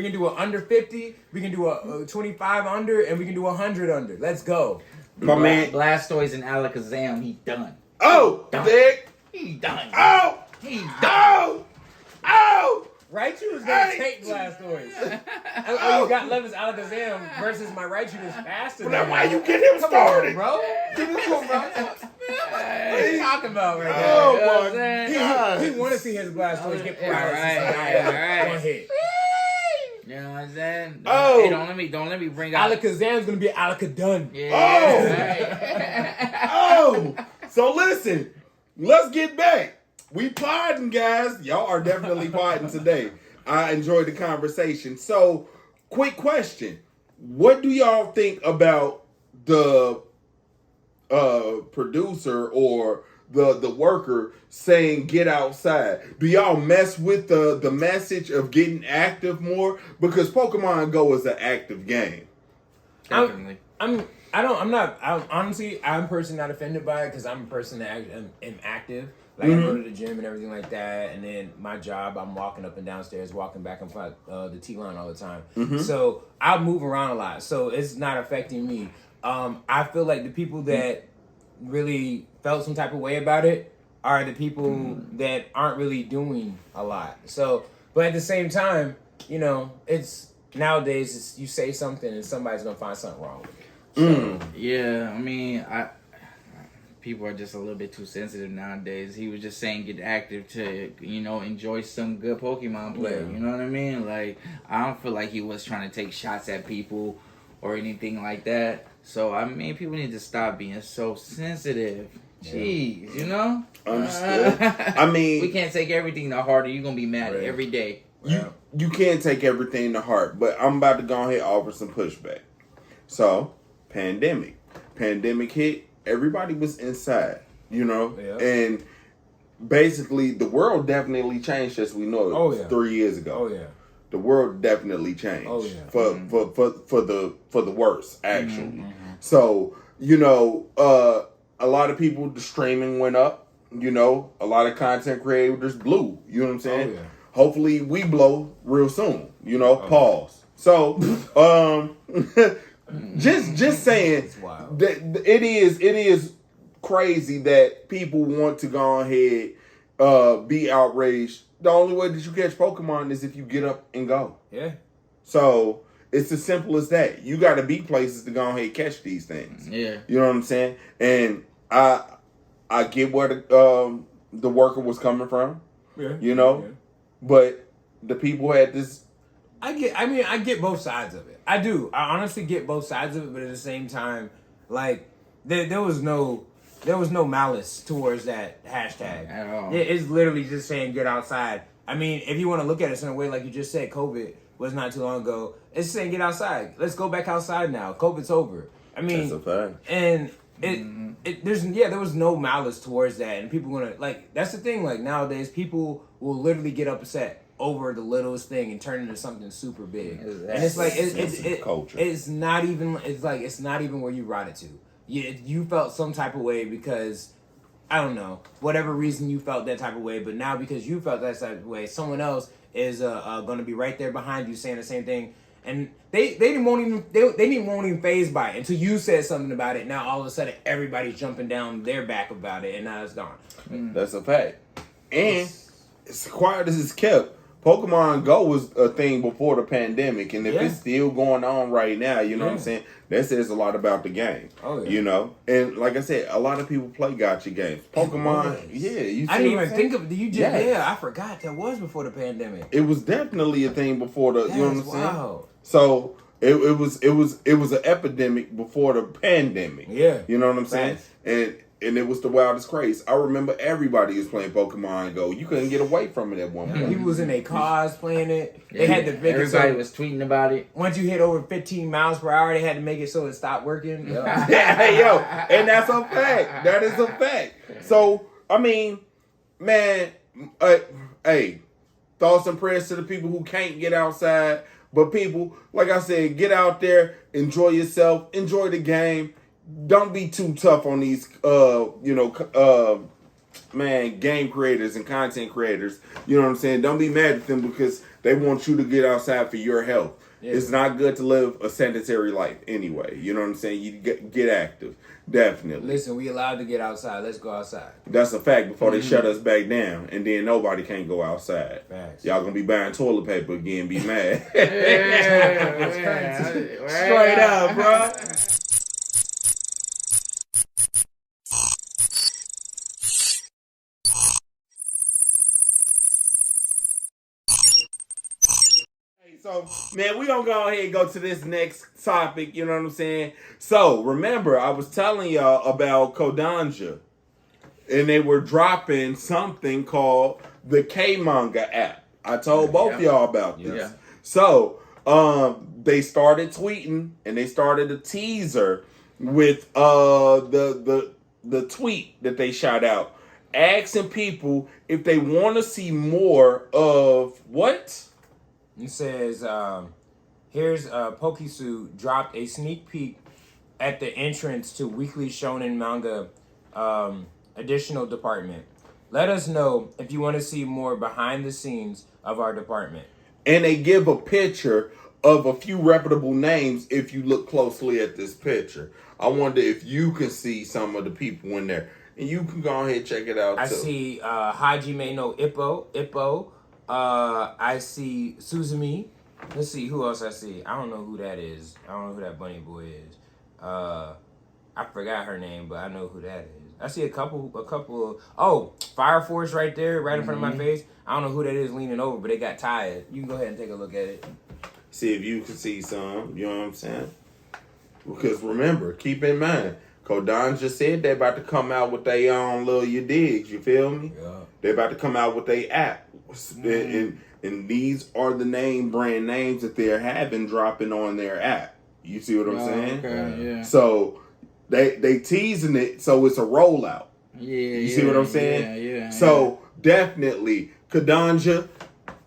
can do a under 50. We can do a 25 under, and we can do 100 under. Let's go. My man Blastoise and Alakazam, he done. Oh, Dick. He done. Oh, He done. oh. Raichu is gonna take Blastoise. All you got left is Alakazam versus my Raichu is faster than Now why you get him started, bro? Give it to him, bro. What are you talking about right now? Oh my God. He want to see his Blastoise get paralysis. All right. One hit. You know what I'm saying? Oh. Hey, don't let me bring out. Alakazam's gonna be Alakadun. Yeah. Oh, so listen, let's get back. We podding, guys. Y'all are definitely podding today. I enjoyed the conversation. So, quick question. What do y'all think about the producer or the worker saying get outside? Do y'all mess with the message of getting active more? Because Pokemon Go is an active game. Definitely. Honestly, I'm personally not offended by it because I'm a person that am active. Like I go to the gym and everything like that, and then my job, I'm walking up and downstairs, walking back and forth the T-line all the time. So I move around a lot, so it's not affecting me. I feel like the people that really felt some type of way about it are the people that aren't really doing a lot. So, but at the same time, you know, nowadays you say something and somebody's gonna find something wrong with it. So, Yeah, I mean, people are just a little bit too sensitive nowadays. He was just saying get active to, you know, enjoy some good Pokemon play. Yeah. You know what I mean? Like, I don't feel like he was trying to take shots at people or anything like that. So, I mean, people need to stop being so sensitive. Jeez, you know? Understood. I mean, we can't take everything to heart or you're going to be mad every day. You can't take everything to heart, but I'm about to go ahead and offer some pushback. So, pandemic hit. Everybody was inside. you know, Yeah. and basically the world definitely changed as we know it. Oh, yeah. 3 years ago. Oh yeah. The world definitely changed. Oh, yeah. For the worse, actually. So, you know, a lot of people, the streaming went up. You know, a lot of content creators blew. You know what I'm saying? Oh, yeah. Hopefully we blow real soon. You know, pause. So, just saying It's wild. that it is crazy that people want to go ahead be outraged. The only way that you catch Pokemon is if you get up and go. Yeah. So it's as simple as that. You got to be places to go ahead and catch these things. Yeah. You know what I'm saying? And I get where the worker was coming from. Yeah. You know, Yeah. but the people had this. I get both sides of it. I do. I honestly get both sides of it, but at the same time, like there was no malice towards that hashtag At all. It's literally just saying get outside. I mean, if you want to look at it in a way, like you just said, COVID was not too long ago. It's saying get outside. Let's go back outside now. COVID's over. I mean, That's a fact. and there was no malice towards that, and people gonna like that's the thing. Like nowadays, people will literally get upset over the littlest thing and turn into something super big, and it's like it's culture. It's not even where you brought it to. You felt some type of way because I don't know whatever reason you felt that type of way, but now because you felt that type of way, someone else is going to be right there behind you saying the same thing. And they won't even phased by it until you said something about it. Now all of a sudden everybody's jumping down their back about it, and now it's gone. That's a fact. And as quiet as it's kept, Pokemon Go was a thing before the pandemic, and if it's still going on right now, you know what I'm saying? That says a lot about the game. Oh, yeah. You know, and like I said, a lot of people play gacha games. Pokemon, you see I didn't what even I'm think saying? of you. Just I forgot that was before the pandemic. It was definitely a thing before the. You know what I'm saying? Wow. So it was an epidemic before the pandemic. Yeah. You know what I'm saying? Facts. And it was the wildest craze. I remember everybody was playing Pokemon Go. You couldn't get away from it at one point. People was in their cars playing it. They had to make it Everybody so was tweeting about it. once you hit over 15 miles per hour, they had to make it so it stopped working. Yeah, yo, and that's a fact. That is a fact. So, I mean, man, hey, thoughts and prayers to the people who can't get outside. But people, like I said, get out there, enjoy yourself, enjoy the game. Don't be too tough on these, game creators and content creators. You know what I'm saying? Don't be mad at them because they want you to get outside for your health. Yeah. It's not good to live a sedentary life anyway. You know what I'm saying? You get active. Definitely. Listen, we allowed to get outside. Let's go outside. That's a fact before they shut us back down. And then nobody can go outside. Facts. Y'all gonna be buying toilet paper again, be mad. Straight up, bro. So, man, we gonna go ahead and go to this next topic, you know what I'm saying? So, remember, I was telling y'all about Kodanja, and they were dropping something called the K-Manga app. I told both y'all about this. Yeah. So, they started tweeting, and they started a teaser with the tweet that they shot out, asking people if they want to see more of what? It says, here's Pokesu dropped a sneak peek at the entrance to Weekly Shonen Manga additional department. Let us know if you want to see more behind the scenes of our department. And they give a picture of a few reputable names if you look closely at this picture. I wonder if you can see some of the people in there. And you can go ahead and check it out, I too. see Hajime no Ippo. I see Suzumi. Let's see who else I see. I don't know who that is. I don't know who that bunny boy is. I forgot her name, but I know who that is. I see a couple. Oh, Fire Force right there, right in front of my face. I don't know who that is leaning over, but they got tired. You can go ahead and take a look at it. See if you can see some. You know what I'm saying? Because remember, keep in mind, Kodan just said they're about to come out with their own little you digs. You feel me? Yeah. They're about to come out with their app. And these are the brand names that they're having dropping on their app. You see what I'm saying? Okay, yeah. So they teasing it, so it's a rollout. You see what I'm saying? Yeah. So definitely, Kadanja,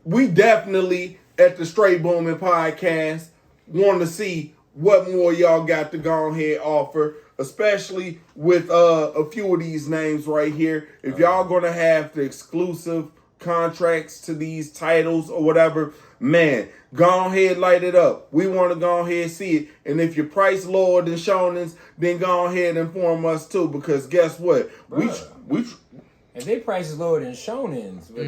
we definitely at the Str8 Boomin Podcast want to see what more y'all got to go ahead offer, especially with a few of these names right here. If y'all gonna have the exclusive contracts to these titles or whatever, man, go ahead, light it up. We want to go ahead and see it. And if your price lower than Shonen's, then go ahead and inform us too. Because guess what? Bruh. We If they price is lower than Shonen's, Hey.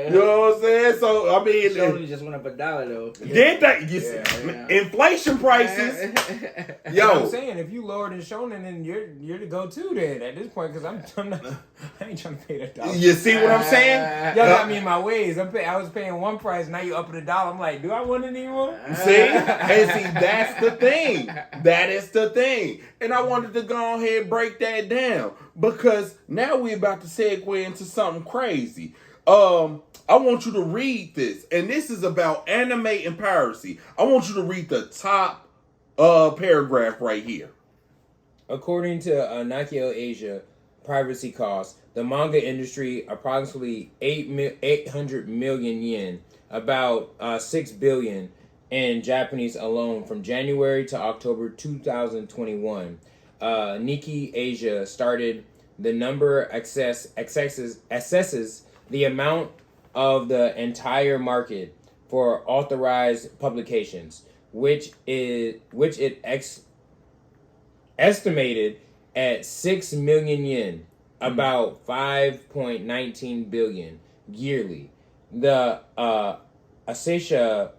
you know what I'm saying? So I mean, Shonen just went up $1 though. did that? Inflation prices. I'm Yo, saying if you lower than Shonen, then you're the go-to then at this point because I'm not, I ain't trying to pay that $1. you see what I'm saying? Y'all got me in my ways. I was paying one price, now you up at $1. I'm like, do I want it anymore? See? And see, that's the thing. That is the thing. And I wanted to go ahead and break that down because now we're about to segue into something crazy. I want you to read this. And this is about anime and piracy. I want you to read the top paragraph right here. According to Yugioh Asia privacy costs, the manga industry approximately 800 million yen, about 6 billion in Japanese alone from January to October 2021. Nikkei Asia started the number assesses the amount of the entire market for authorized publications, which it estimated at 6 million yen, about 5.19 billion yearly. The Asahi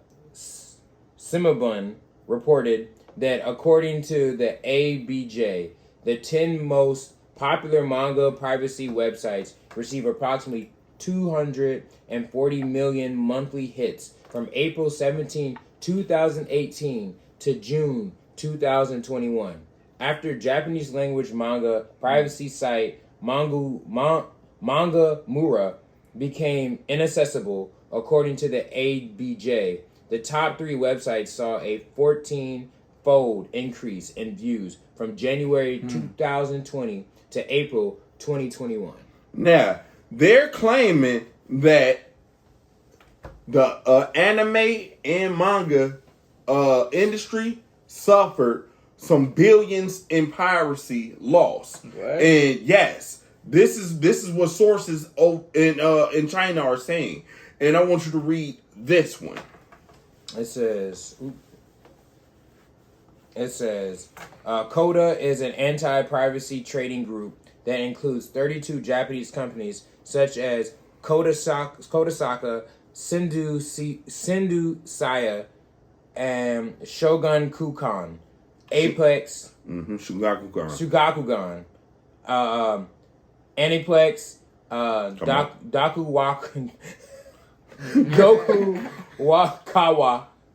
Shimbun reported that according to the ABJ, the 10 most popular manga privacy websites receive approximately 240 million monthly hits from April 17, 2018 to June 2021. After Japanese language manga privacy site Mangamura became inaccessible, according to the ABJ, the top 3 websites saw a 14-fold increase in views from January 2020 to April 2021. Now, they're claiming that the anime and manga industry suffered some billions in piracy loss. What? And yes, this is what sources in China are saying. And I want you to read this one. It says, Coda is an anti-privacy trading group that includes 32 Japanese companies such as Kodasaka, Sindhu Saya, and Shogun Kukan, Apex, Shugakugan, Aniplex,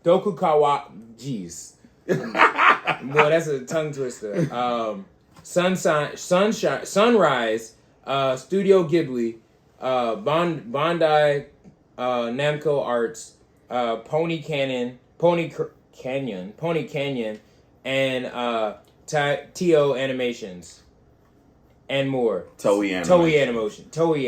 Dokukawa, jeez. Boy, that's a tongue twister. Sunrise, Studio Ghibli, Bandai Namco Arts, Pony Canyon, and Tio Animations, and more. Toei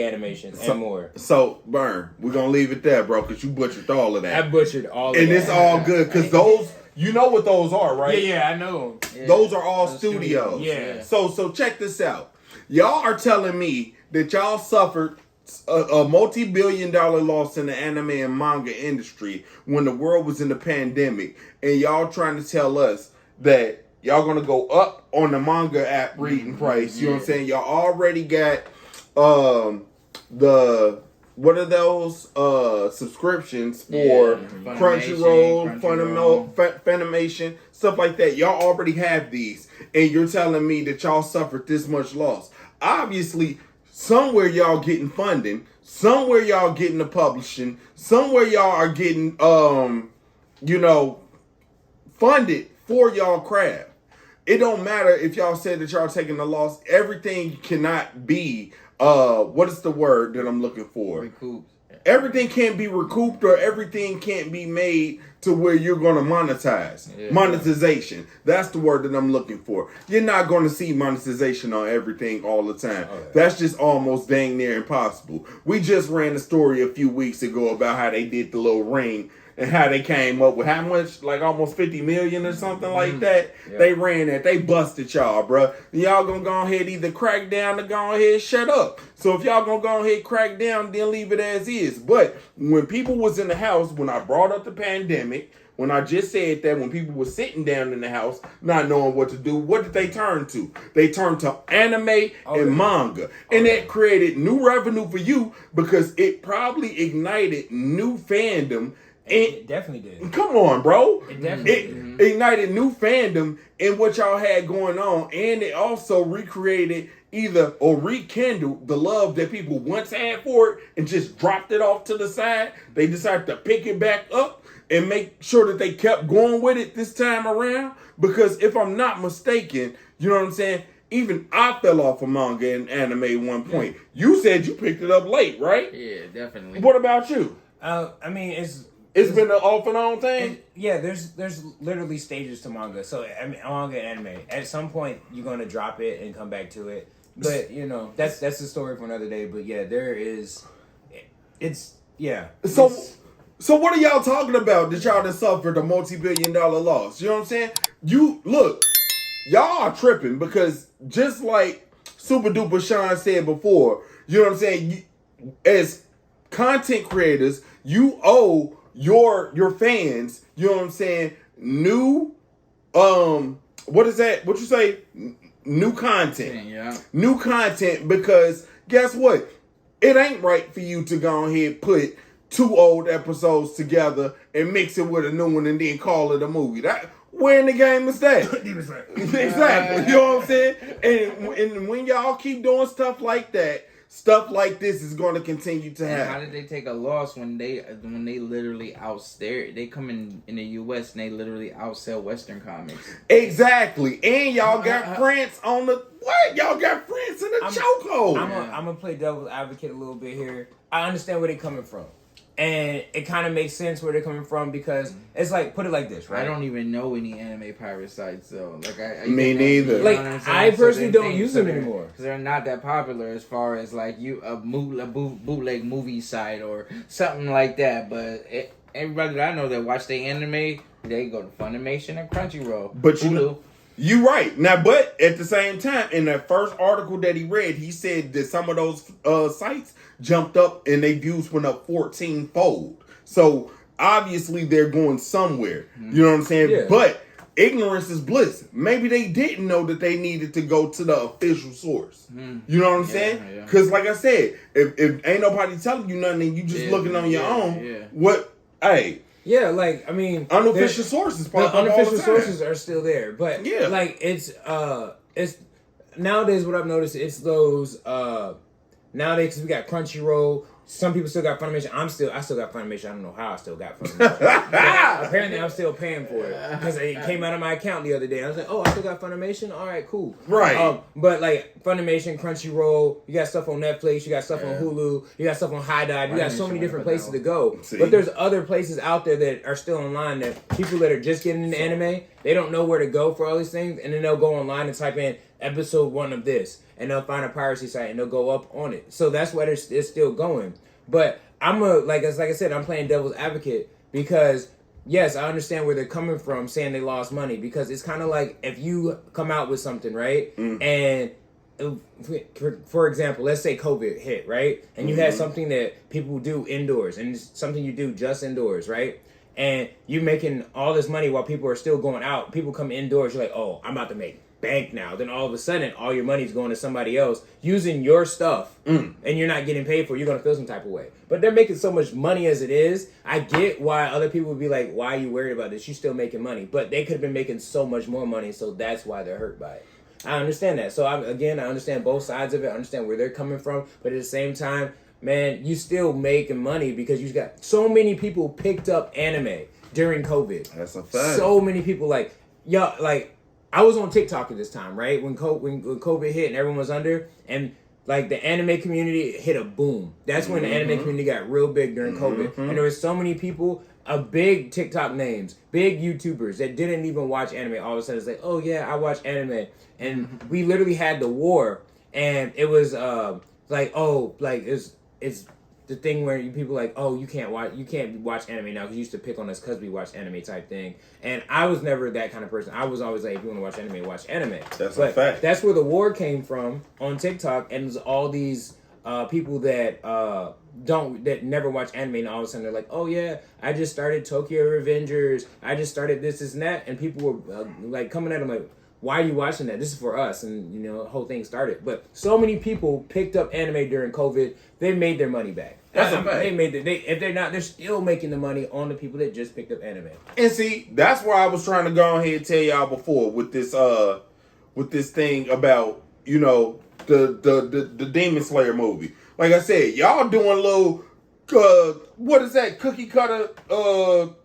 Animations, and more. So, Burn, we're going to leave it there, bro, because you butchered all of that. I butchered all of that. And it's all good, because those, you know what those are, right? Yeah, I know. Yeah. Those are all studios. Yeah. So check this out. Y'all are telling me that y'all suffered a multi-billion-dollar loss in the anime and manga industry when the world was in the pandemic, and y'all trying to tell us that y'all gonna go up on the manga app reading price. You know what I'm saying? Y'all already got the what are those subscriptions for Crunchyroll, Funimation, stuff like that. Y'all already have these, and you're telling me that y'all suffered this much loss. Obviously, somewhere y'all getting funding, somewhere y'all getting the publishing, somewhere y'all are getting funded for y'all craft. It don't matter if y'all said that y'all taking a loss. Everything cannot be what is the word that I'm looking for? Recouped. everything can't be recouped or everything can't be made to where you're going to monetize. Yeah. Monetization. That's the word that I'm looking for. You're not going to see monetization on everything all the time. Oh, yeah. That's just almost dang near impossible. We just ran a story a few weeks ago about how they did the little ring and how they came up with how much, like almost 50 million or something like that. Yeah. They ran that. They busted y'all, bruh. Y'all gonna go ahead either crack down or go ahead shut up. So if y'all gonna go ahead crack down, then leave it as is. But when people was in the house, when I brought up the pandemic, when I just said that, when people were sitting down in the house, not knowing what to do, what did they turn to? They turned to anime and manga. And that created new revenue for you because it probably ignited new fandom. It definitely did. Come on, bro. It definitely It ignited new fandom in what y'all had going on, and it also recreated or rekindled the love that people once had for it and just dropped it off to the side. They decided to pick it back up and make sure that they kept going with it this time around. Because if I'm not mistaken, you know what I'm saying? Even I fell off of manga and anime at one point. You said you picked it up late, right? Yeah, definitely. What about you? I mean, It's been an off and on thing? yeah, there's literally stages to manga. So, I mean, manga and anime. At some point, you're going to drop it and come back to it. But, you know, that's the story for another day. But, yeah, So what are y'all talking about that y'all that suffered a multi-billion-dollar loss? You know what I'm saying? Y'all are tripping because just like Super Duper Sean said before, you know what I'm saying? As content creators, you owe your fans, you know what I'm saying, new, what is that? What you say? New content. Yeah. New content because guess what? It ain't right for you to go ahead and put 2 old episodes together and mix it with a new one and then call it a movie. Where in the game is that? Exactly. You know what I'm saying? And when y'all keep doing stuff like that, stuff like this is going to continue to happen. How did they take a loss when they literally they come in the U.S. and they literally outsell Western comics? Exactly. And y'all got France on the what? Y'all got France in the chokehold. I'm gonna play devil's advocate a little bit here. I understand where they're coming from. And it kind of makes sense where they're coming from because it's like, put it like this, right? I don't even know any anime pirate sites though. Like Me neither. You know like what I'm saying? I personally So don't use them anymore because they're not that popular as far as like a bootleg movie site or something like that. But everybody that I know that watch the anime, they go to Funimation and Crunchyroll. But you right. Now, but at the same time, in that first article that he read, he said that some of those sites jumped up and their views went up 14-fold. So obviously they're going somewhere. You know what I'm saying? Yeah. But ignorance is bliss. Maybe they didn't know that they needed to go to the official source. You know what I'm saying? Because like I said, if ain't nobody telling you nothing and you just looking on your own, yeah, like, I mean, unofficial sources pop up all the unofficial time. sources are still there, but Yeah. like it's nowadays what I've noticed, it's those nowadays, because we got Crunchyroll. Some people still got Funimation. I still got Funimation. I don't know how I still got Funimation. Apparently, I'm still paying for it because it came out of my account the other day. I was like, oh, I still got Funimation? All right, cool. Right. But like Funimation, Crunchyroll, you got stuff on Netflix, you got stuff on Hulu, you got stuff on High Dive, you got so many different places to go. See? But there's other places out there that are still online that people that are just getting into anime, they don't know where to go for all these things, and then they'll go online and type in episode 1 of this, and they'll find a piracy site and they'll go up on it. So that's why it's still going. But like I said, I'm playing devil's advocate because yes, I understand where they're coming from saying they lost money, because it's kind of like if you come out with something, right? And for example, let's say COVID hit, right? And you had something that people do indoors and it's something you do just indoors, right? And you're making all this money while people are still going out. People come indoors, you're like, oh, I'm about to make bank now. Then all of a sudden, all your money's going to somebody else using your stuff, and you're not getting paid for it. You're going to feel some type of way. But they're making so much money as it is. I get why other people would be like, why are you worried about this? You're still making money. But they could have been making so much more money, so that's why they're hurt by it. I understand that. So, I understand both sides of it. I understand where they're coming from. But at the same time, man, you still making money because you got so many people picked up anime during COVID. That's a fact. So many people, like, I was on TikTok at this time, right? When COVID hit and everyone was under, and like the anime community hit a boom. That's when the anime community got real big during COVID. And there was so many people, big TikTok names, big YouTubers that didn't even watch anime. All of a sudden it's like, oh yeah, I watch anime. And we literally had the war. And it was it's the thing where people like, oh, you can't watch anime now because you used to pick on us because we watch anime type thing. And I was never that kind of person. I was always like, if you want to watch anime, watch anime. That's a fact. That's where the war came from on TikTok, and there's all these people that that never watch anime, and all of a sudden they're like, oh yeah, I just started Tokyo Revengers, I just started this and that, and people were like coming at them like, why are you watching that? This is for us. And, the whole thing started. But so many people picked up anime during COVID. They made their money back. That's a fact. If they're not, they're still making the money on the people that just picked up anime. And see, that's why I was trying to go ahead and tell y'all before with this thing about, the Demon Slayer movie. Like I said, y'all doing little, what is that, cookie cutter, y'all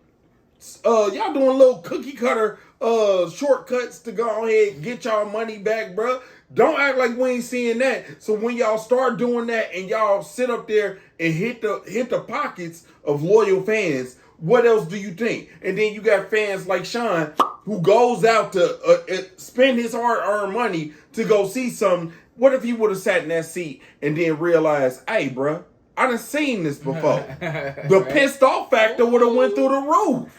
doing little cookie cutter shortcuts to go ahead and get y'all money back, bruh. Don't act like we ain't seeing that. So when y'all start doing that and y'all sit up there and hit the pockets of loyal fans, what else do you think? And then you got fans like Sean who goes out to spend his hard-earned money to go see something. What if he would have sat in that seat and then realized, hey, bruh, I done seen this before. The pissed off factor would have went through the roof.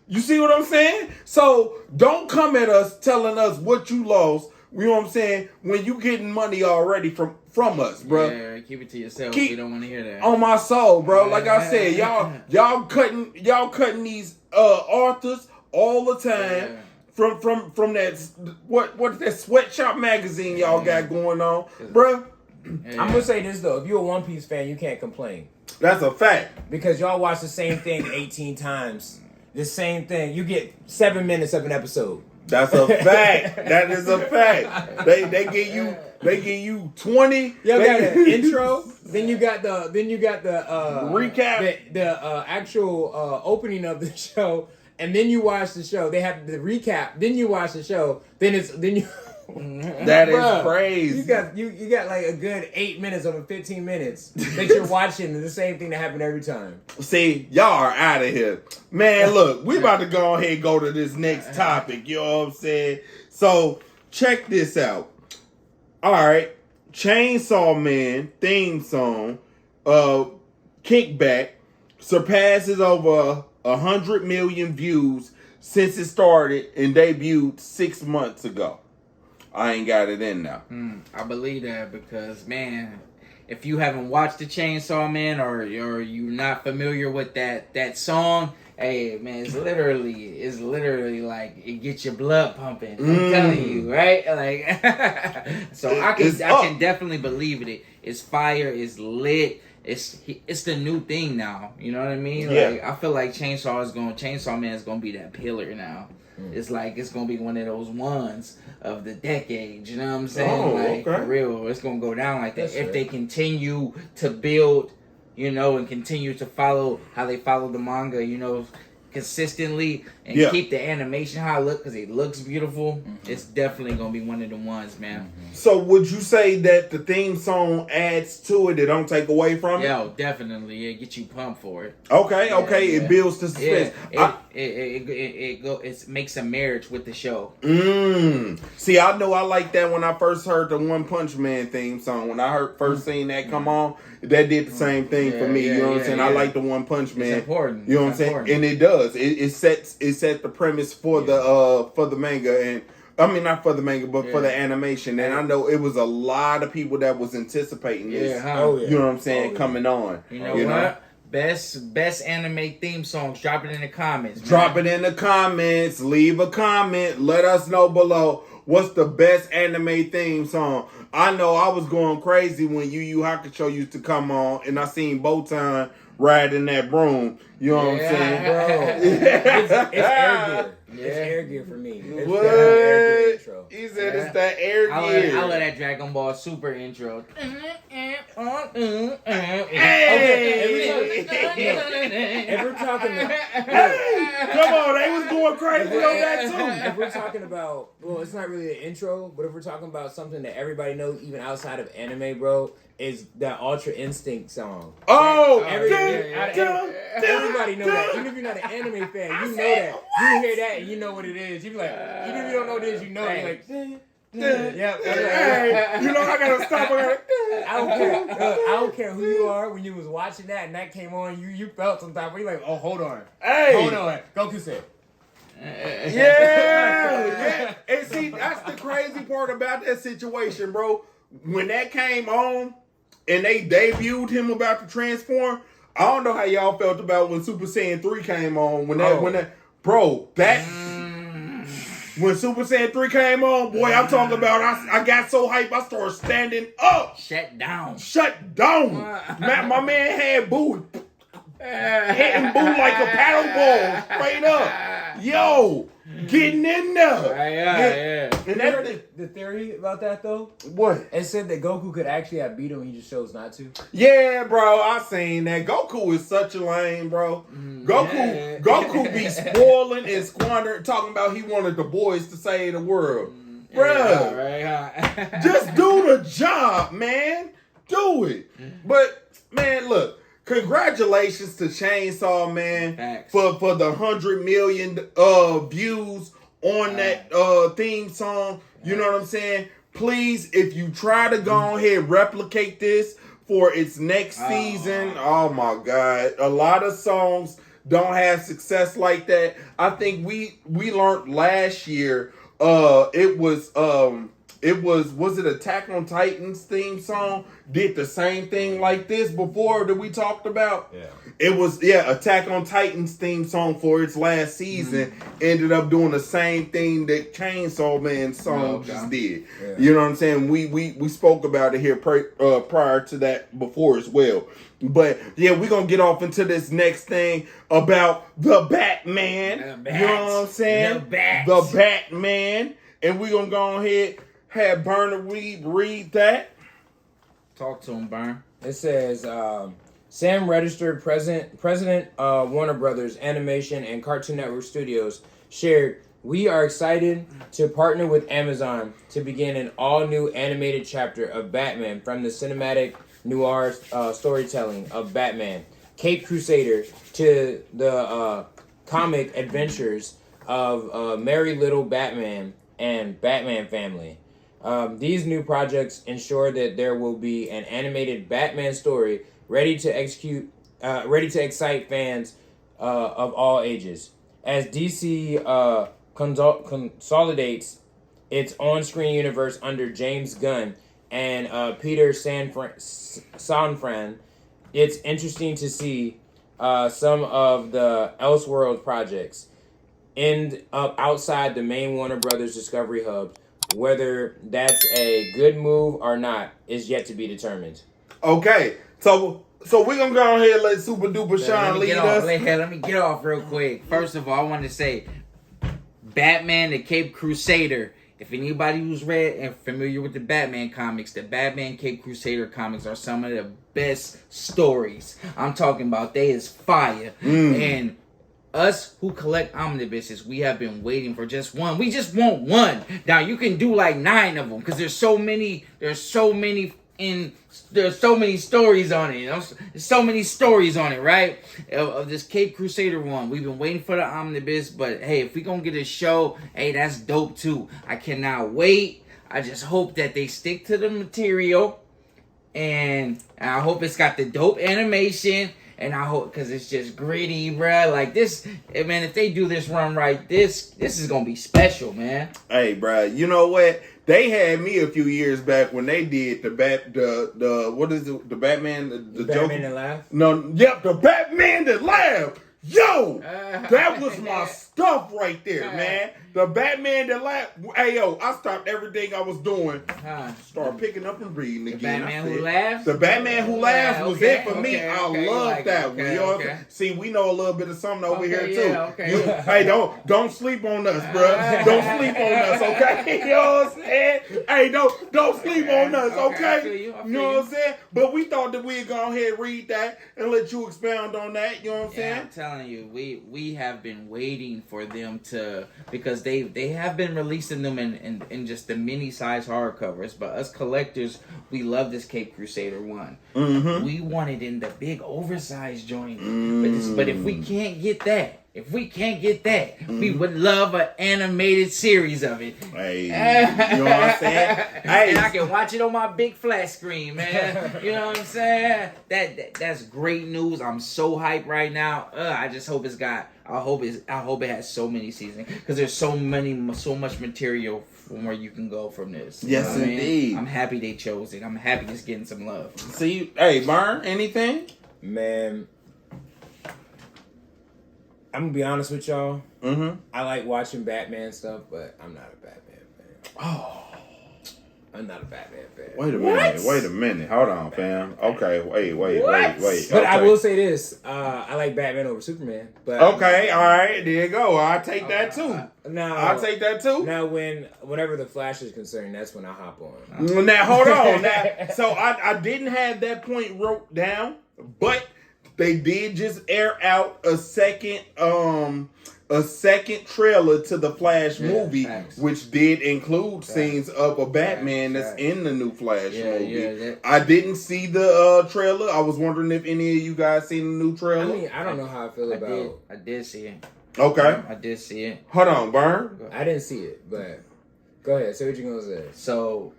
You see what I'm saying? So don't come at us telling us what you lost. You know what I'm saying? When you getting money already from us, bro. Yeah, keep it to yourself. We don't want to hear that. On my soul, bro. Like I said, y'all cutting these authors all the time from that what that sweatshop magazine y'all got going on, bro. Yeah. I'm gonna say this though: if you're a One Piece fan, you can't complain. That's a fact. Because y'all watch the same thing 18 times. The same thing. You get 7 minutes of an episode. That's a fact. That is a fact. They give you 20. Y'all got an intro. Then you got the recap. The actual opening of the show, and then you watch the show. They have the recap. Then you watch the show. Then you. That is crazy. You got like a good 8 minutes over 15 minutes that you're watching, and the same thing that happened every time. See, y'all are out of here. Man, look, we about to go ahead and go to this next topic, you know what I'm saying? So, check this out. Alright, Chainsaw Man theme song, Kickback, surpasses over 100 million views since it started and debuted 6 months ago. I ain't got it in now. I believe that because, man, if you haven't watched the Chainsaw Man or you're not familiar with that song, hey, man, it's literally like it gets your blood pumping. I'm telling you, right? Like, so I can definitely believe it. It's fire. It's lit. It's the new thing now. You know what I mean? Yeah. Like, I feel like Chainsaw Man is gonna be that pillar now. It's like it's gonna be one of those ones of the decade. You know what I'm saying? For real, it's gonna go down like that. That's if they continue to build, and continue to follow how they follow the manga, consistently and keep the animation how it looks because it looks beautiful. It's definitely gonna be one of the ones, man. So would you say that the theme song adds to it? It don't take away from it? Yeah, definitely. It gets you pumped for it. Okay. It builds the suspense. It makes a marriage with the show. See, I know I like that when I first heard the One Punch Man theme song. When I first seen that come on, that did the same thing for me. You know what I'm saying? I like the One Punch Man. It's important. You know what I'm saying? And it does. It set the premise for the manga, and I mean not for the manga, but for the animation. And I know it was a lot of people that was anticipating this. You know what I'm saying? Coming on. You know what? Best anime theme songs. Drop it in the comments. Drop it in the comments. Leave a comment. Let us know below what's the best anime theme song. I know I was going crazy when Yu Yu Hakusho used to come on, and I seen Botan riding that broom. You know what I'm saying, bro? It's air gear. It's air gear for me. It's what? Air gear intro. He said it's that air gear. I love that Dragon Ball Super intro. If we're talking come on, they was going crazy on that too. If we're talking about, well, it's not really an intro, but if we're talking about something that everybody know, even outside of anime, bro, is that Ultra Instinct song. Oh, Everybody know that. Even if you're not an anime fan, you know that. You hear that and you know what it is. You be like, even if you don't know this, you know it. You're like, yeah. Hey, you know I gotta stop. I don't care. I don't care who you are. When you was watching that and that came on, you felt some type of. You're like, oh, hold on. Hey, hold on. Goku said. Yeah. And see, that's the crazy part about that situation, bro. When that came on and they debuted him about to transform, I don't know how y'all felt about when Super Saiyan 3 came on. When Super Saiyan 3 came on, boy, I'm talking about I got so hyped I started standing up. Shut down. My man had Boo hitting Boo like a paddle ball straight up. Yo, getting in there. Yeah. And that the theory about that though? What? It said that Goku could actually have beat him, he just chose not to. Yeah, bro, I seen that. Goku is such a lame, bro. Goku be spoiling and squandering, talking about he wanted the boys to save the world. Bruh, just do the job, man. Do it. But, man, look. Congratulations to Chainsaw Man for the 100 million views on that theme song. You know what I'm saying? Please, if you try to go ahead replicate this for its next season, oh my God, a lot of songs don't have success like that. I think we learned last year. It was it Attack on Titan's theme song did the same thing like this before that we talked about? Yeah. It was, Attack on Titan's theme song for its last season ended up doing the same thing that Chainsaw Man's song just did. Yeah. You know what I'm saying? We spoke about it here prior to that before as well. But yeah, we're going to get off into this next thing about the Batman. You know what I'm saying? The Batman. And we're going to go ahead have Burner read that. Talk to him, Burn. It says, Sam Register, President Warner Brothers Animation and Cartoon Network Studios, shared, "We are excited to partner with Amazon to begin an all-new animated chapter of Batman from the cinematic noir storytelling of Batman, Cape Crusader, to the comic adventures of Merry Little Batman and Batman Family. These new projects ensure that there will be an animated Batman story ready to excite fans of all ages. As DC consolidates its on-screen universe under James Gunn and Peter Safran, it's interesting to see some of the Elseworlds projects end up outside the main Warner Brothers Discovery Hub. Whether that's a good move or not is yet to be determined." Okay, so we're gonna go ahead and let Super Duper Sean lead us. Let me get off real quick. First of all, I want to say, Batman the Cape Crusader. If anybody who's read and familiar with the Batman comics, the Batman Cape Crusader comics are some of the best stories. I'm talking about they is fire. And us who collect omnibuses, we have been waiting for just one. We just want one. Now you can do like 9 of them because there's so many stories on it. There's so many stories on it, right? Of this Cape Crusader one. We've been waiting for the omnibus, but hey, if we gonna get a show, hey, that's dope too. I cannot wait. I just hope that they stick to the material, and I hope it's got the dope animation. And I hope, because it's just gritty, bruh. Like this, man, if they do this run right, this is going to be special, man. Hey, bruh, you know what? They had me a few years back when they did the Batman, the Batman That Laughed? No, yep, the Batman That Laughed. Yo, that was my stuff right there, man. The Batman That Laughed. Hey, yo, I stopped everything I was doing. Started picking up and reading again. The Batman Who Laughs? The Batman Who Laughs was it for me. I love that one. You know what I'm See, we know a little bit of something over here, too. Hey, don't sleep on us, bro. Don't sleep on us, okay? You know what I'm saying? Hey, don't sleep on us, okay? You know what I'm saying? But we thought that we'd go ahead and read that and let you expound on that. You know what I'm saying? I'm telling you, we have been waiting for them to, because they have been releasing them in just the mini size hardcovers, but us collectors, we love this Cape Crusader one. Mm-hmm. We want it in the big oversized joint. But if we can't get that, we would love an animated series of it. Hey, you know what I'm saying? Hey, And I can watch it on my big flat screen, man. You know what I'm saying? That's great news. I'm so hyped right now. I just hope I hope it has so many seasons, because there's so much material from where you can go from this. You yes, know what I mean? indeed. I'm happy they chose it. I'm happy it's getting some love. See, hey, Burn, anything? Man, I'm gonna be honest with y'all. Mm-hmm. I like watching Batman stuff, but I'm not a Batman fan. Oh. I'm not a Batman fan. Wait a minute. Hold on, fam. Okay, wait. But I Okay. will say this: I like Batman over Superman. But Okay, all right, there you go. I'll take that too. I'll take that too. Now, whenever the Flash is concerned, that's when I hop on. Now, hold on. So I didn't have that point wrote down, but they did just air out a second trailer to the Flash movie, facts. which did include scenes of a Batman that's in the new Flash movie. Yeah, I didn't see the trailer. I was wondering if any of you guys seen the new I trailer. mean, I don't know how I feel about. I did see it. Okay. I did see it. Hold on, Burn. I didn't see it, but go ahead. Say what you're gonna say. So,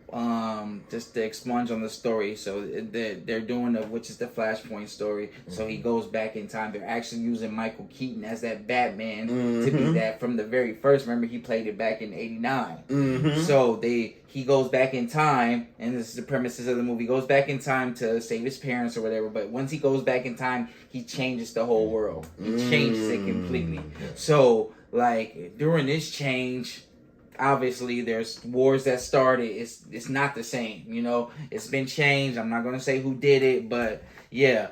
just to expunge on the story, so they're doing which is the Flashpoint story. So he goes back in time. They're actually using Michael Keaton as that Batman to be that from the very first. Remember, he played it back in '89. Mm-hmm. So he goes back in time, and this is the premises of the movie. He goes back in time to save his parents or whatever. But once he goes back in time, he changes the whole world. He changes it completely. So, like during this change, obviously there's wars that started. It's not the same, you know. It's been changed. I'm not gonna say who did it, but yeah,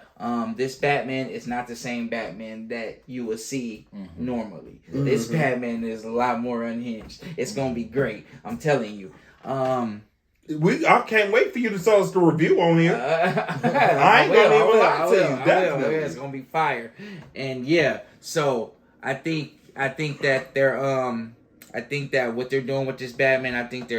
this Batman is not the same Batman that you will see normally. This Batman is a lot more unhinged. It's gonna be great. I'm telling you. I can't wait for you to tell us the review on here. I ain't gonna even lie to you. Definitely. It's gonna be fire. And yeah, so I think that they're I think that what they're doing with this Batman, I think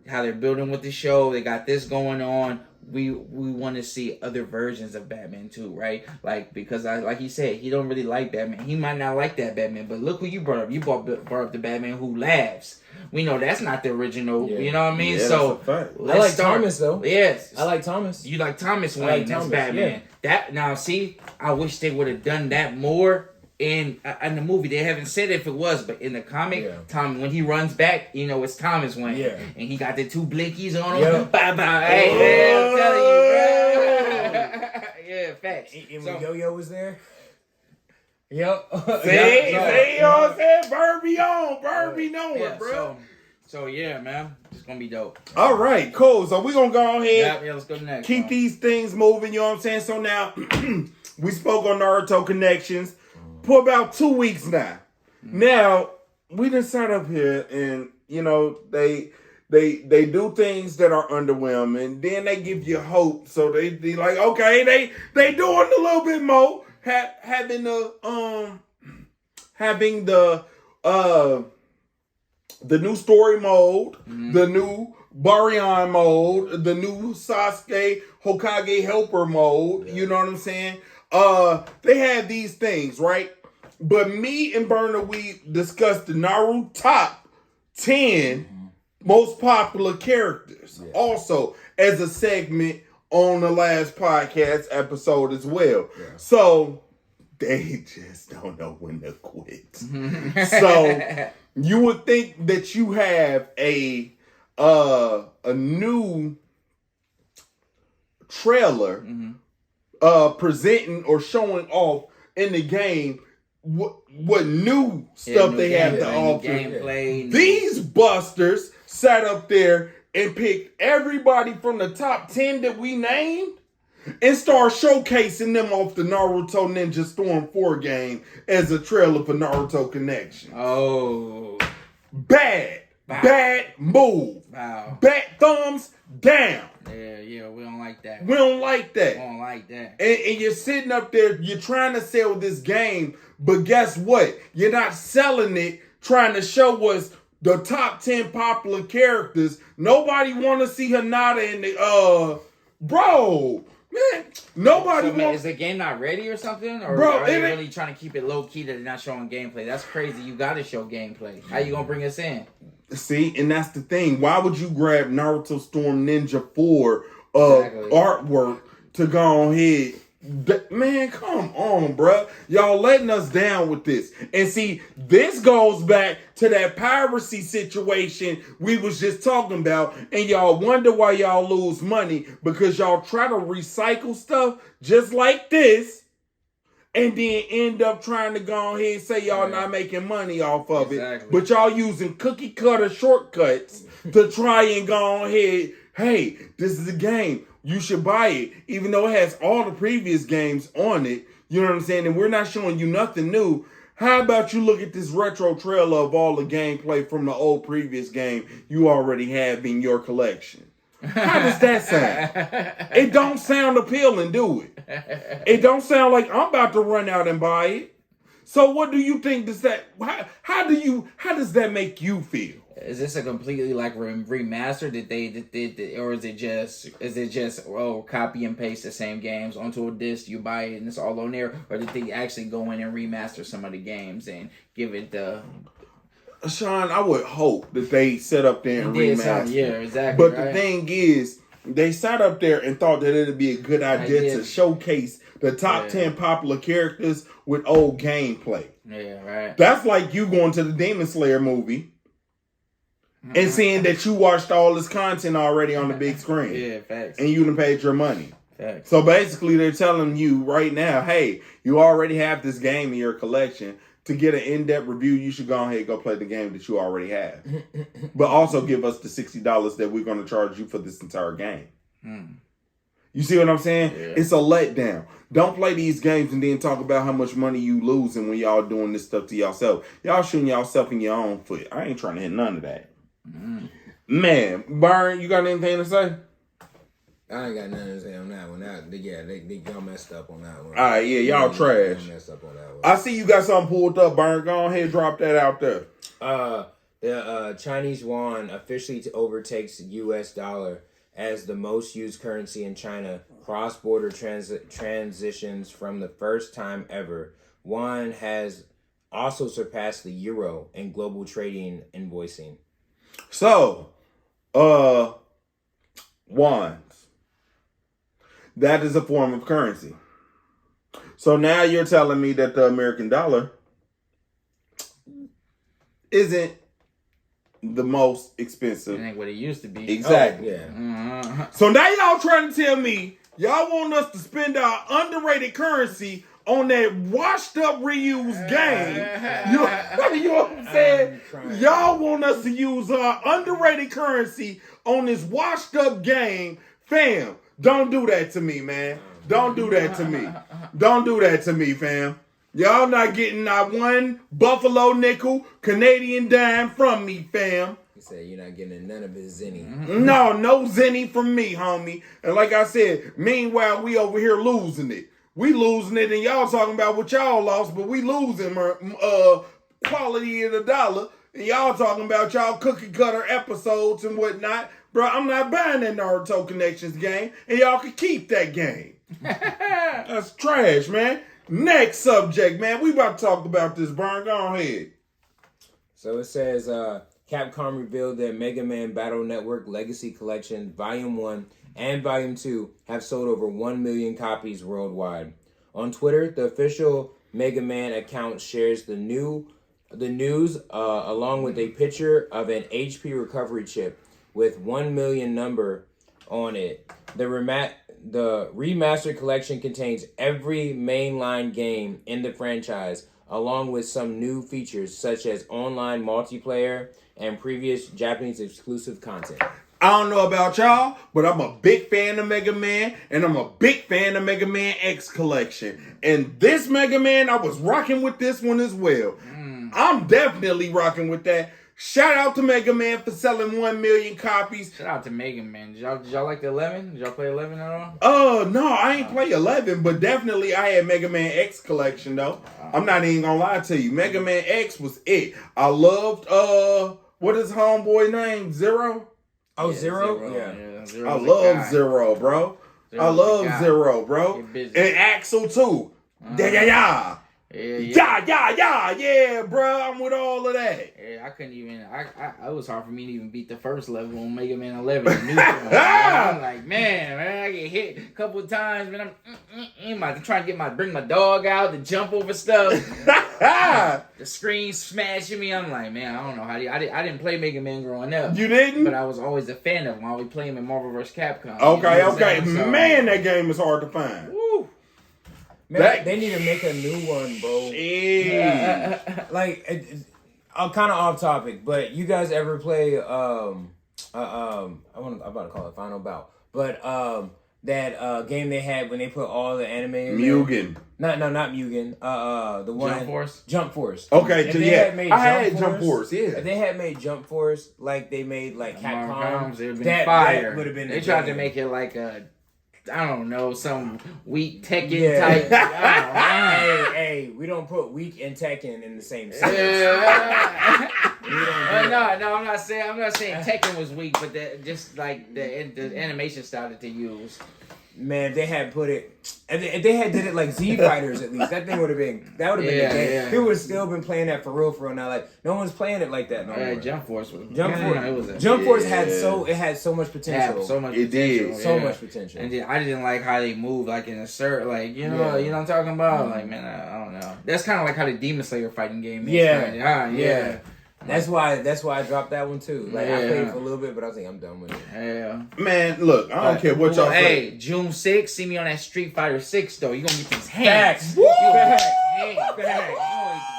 how they're building with the show. They got this going on. We want to see other versions of Batman too, right? Like, because like he said, he don't really like Batman. He might not like that Batman, but look who you brought up. You brought up the Batman who laughs. We know that's not the original. Yeah. You know what I mean? Yeah, So that's a fact. I like Thomas though. Yes, I like Thomas. You like Thomas Wayne? I like That's Thomas, Batman. yeah. That now, see, I wish they would have done that more in the movie. They haven't said if it was, but in the comic, Tom, when he runs back, you know it's Thomas Wayne. Yeah. And he got the two blinkies on him. Yep. Bye bye. Hey man, I'm telling you, bro. Yeah, facts. And So- when Yo-Yo was there. Yep. See, you know what I'm saying? Burn me on, yeah, bro. so yeah, man, it's gonna be dope. All right, cool. So we're going to go ahead. Yeah, let's go next. Keep these things moving, you know what I'm saying? So now, we spoke on Naruto Connections for about 2 weeks now. Now, we done sat up here and, you know, they do things that are underwhelming. Then they give you hope. So they like, okay, they doing a little bit more. Having the new story mode, the new Baryon mode, the new Sasuke Hokage helper mode, you know what I'm saying? They had these things, right? But me and Berner, we discussed the Naruto top 10 most popular characters also as a segment on the last podcast episode as well. Yeah. So they just don't know when to quit. So you would think that you have a new trailer presenting or showing off in the game what new stuff they have to offer. Gameplay. These busters sat up there and picked everybody from the top 10 that we named and start showcasing them off the Naruto Ninja Storm 4 game as a trailer for Naruto Connection. Oh. Bad move. Wow. Bad thumbs down. Yeah, we don't like that. We don't like that. We don't like that. And you're sitting up there, you're trying to sell this game, but guess what? You're not selling it trying to show us the top 10 popular characters. Nobody want to see Hinata in the bro. Man, nobody Is the game not ready or something? Or Bro, are they really trying to keep it low key that they're not showing gameplay? That's crazy. You gotta show gameplay. How you gonna bring us in? See, and that's the thing. Why would you grab Naruto Storm Ninja 4 artwork to go ahead? Man, come on, bruh. Y'all letting us down with this. And see, this goes back to that piracy situation we was just talking about. And y'all wonder why y'all lose money. Because y'all try to recycle stuff just like this. And then end up trying to go ahead and say y'all not making money off of it. But y'all using cookie cutter shortcuts to try and go ahead. Hey, this is a game. You should buy it, even though it has all the previous games on it. You know what I'm saying? And we're not showing you nothing new. How about you look at this retro trailer of all the gameplay from the old previous game you already have in your collection? How does that sound? It don't sound appealing, do it? It don't sound like I'm about to run out and buy it. So what do you think does that? How does that make you feel? Is this a completely like remaster? Did they or is it just copy and paste the same games onto a disc? You buy it and it's all on there, or did they actually go in and remaster some of the games and give it the? Sean, I would hope that they set up there and remaster. Yeah, exactly. But the thing is, they sat up there and thought that it'd be a good idea to showcase the top 10 popular characters with old gameplay. Yeah, right. That's like you going to the Demon Slayer movie and seeing that you watched all this content already on the big screen. Yeah, facts. And you done paid your money. Facts. So basically they're telling you right now, hey, you already have this game in your collection. To get an in-depth review, you should go ahead and go play the game that you already have. But also give us the $60 that we're going to charge you for this entire game. You see what I'm saying? Yeah. It's a letdown. Don't play these games and then talk about how much money you losing when y'all doing this stuff to yourself. Y'all shooting yourself in your own foot. I ain't trying to hit none of that. Man, Byron, you got anything to say? I ain't got nothing to say on that one. They got messed up on that one. All right, yeah, y'all trash. Messed up on that one. I see you got something pulled up, Byron. Go ahead, drop that out there. The Chinese yuan officially overtakes the U.S. dollar as the most used currency in China. Cross-border transitions from the first time ever. Yuan has also surpassed the euro in global trading invoicing. So, wands. That is a form of currency. So now you're telling me that the American dollar isn't the most expensive. It ain't what it used to be. Exactly. Oh, yeah. So now y'all trying to tell me y'all want us to spend our underrated currency on that washed up reused game. You know what I'm saying? Y'all want us to use our underrated currency on this washed up game. Fam, don't do that to me, man. Don't do that to me. Don't do that to me, fam. Y'all not getting not one Buffalo nickel, Canadian dime from me, fam. He said you're not getting none of his zenny. No zenny from me, homie. And like I said, meanwhile, we over here losing it. We losing it and y'all talking about what y'all lost, but we losing quality of the dollar. And y'all talking about y'all cookie cutter episodes and whatnot. Bro, I'm not buying that Naruto Connections game, and y'all can keep that game. That's trash, man. Next subject, man. We about to talk about this, Brian. Go ahead. So it says, Capcom revealed that Mega Man Battle Network Legacy Collection Volume 1 and Volume 2 have sold over 1 million copies worldwide. On Twitter, the official Mega Man account shares the news along with a picture of an HP recovery chip with 1 million number on it. The remastered collection contains every mainline game in the franchise, along with some new features such as online multiplayer and previous Japanese exclusive content. I don't know about y'all, but I'm a big fan of Mega Man, and I'm a big fan of Mega Man X Collection. And this Mega Man, I was rocking with this one as well. I'm definitely rocking with that. Shout out to Mega Man for selling 1 million copies. Shout out to Mega Man. Did y'all like the 11? Did y'all play 11 at all? No, I ain't play 11, but definitely I had Mega Man X collection though. I'm not even gonna lie to you. Mega Man X was it. I loved what is homeboy name? Zero? Oh, Yeah, Zero? Yeah. Zero's I a love guy. Zero, bro. Zero's I a love guy. Zero, bro. Get busy. And Axel too. Yeah. Yeah, bro. I'm with all of that. Yeah, I couldn't even. It was hard for me to even beat the first level on Mega Man 11. The new one. I'm like, man, I get hit a couple of times, man. I'm trying to bring my dog out to jump over stuff. The screen smashing me. I'm like, man, I don't know how to. I didn't play Mega Man growing up. You didn't? But I was always a fan of him. I always play him in Marvel vs. Capcom. Okay. You know what I'm saying? So, Man, that game is hard to find. Woo. Man, they need to make a new one, bro. Yeah. Like, I'm kind of off topic, but you guys ever play I'm about to call it Final Bout, but that game they had when they put all the anime in Mugen. there? Not Mugen. The one Jump Force. Okay, If they had made I had Jump Force. Yeah. If they had made Jump Force like they made like Capcom, it would have been that fire. would have been. They tried to make it like a, I don't know, some weak Tekken Yeah. type. Hey, we don't put weak and Tekken in the same sentence. No, I'm not saying Tekken was weak, but just like the animation style that they used. Man, if they had put it, if they had did it like Z Fighters at least, that would have been the game. Yeah. People would still been playing that for real now. Like no one's playing it like that no more. Jump Force was Jump Force had so much potential. so much It potential. did. So much potential. And then I didn't like how they moved, like in a cert, like you know what I'm talking about. Like man, I don't know. That's kind of like how the Demon Slayer fighting game is. Yeah. That's why I dropped that one too. Like I played for a little bit, but I was like, I'm done with it. Yeah. Man, look, I don't care what y'all say. Hey, June 6th, see me on that Street Fighter 6 though. You gonna get these hands. Facts. Woo! Facts.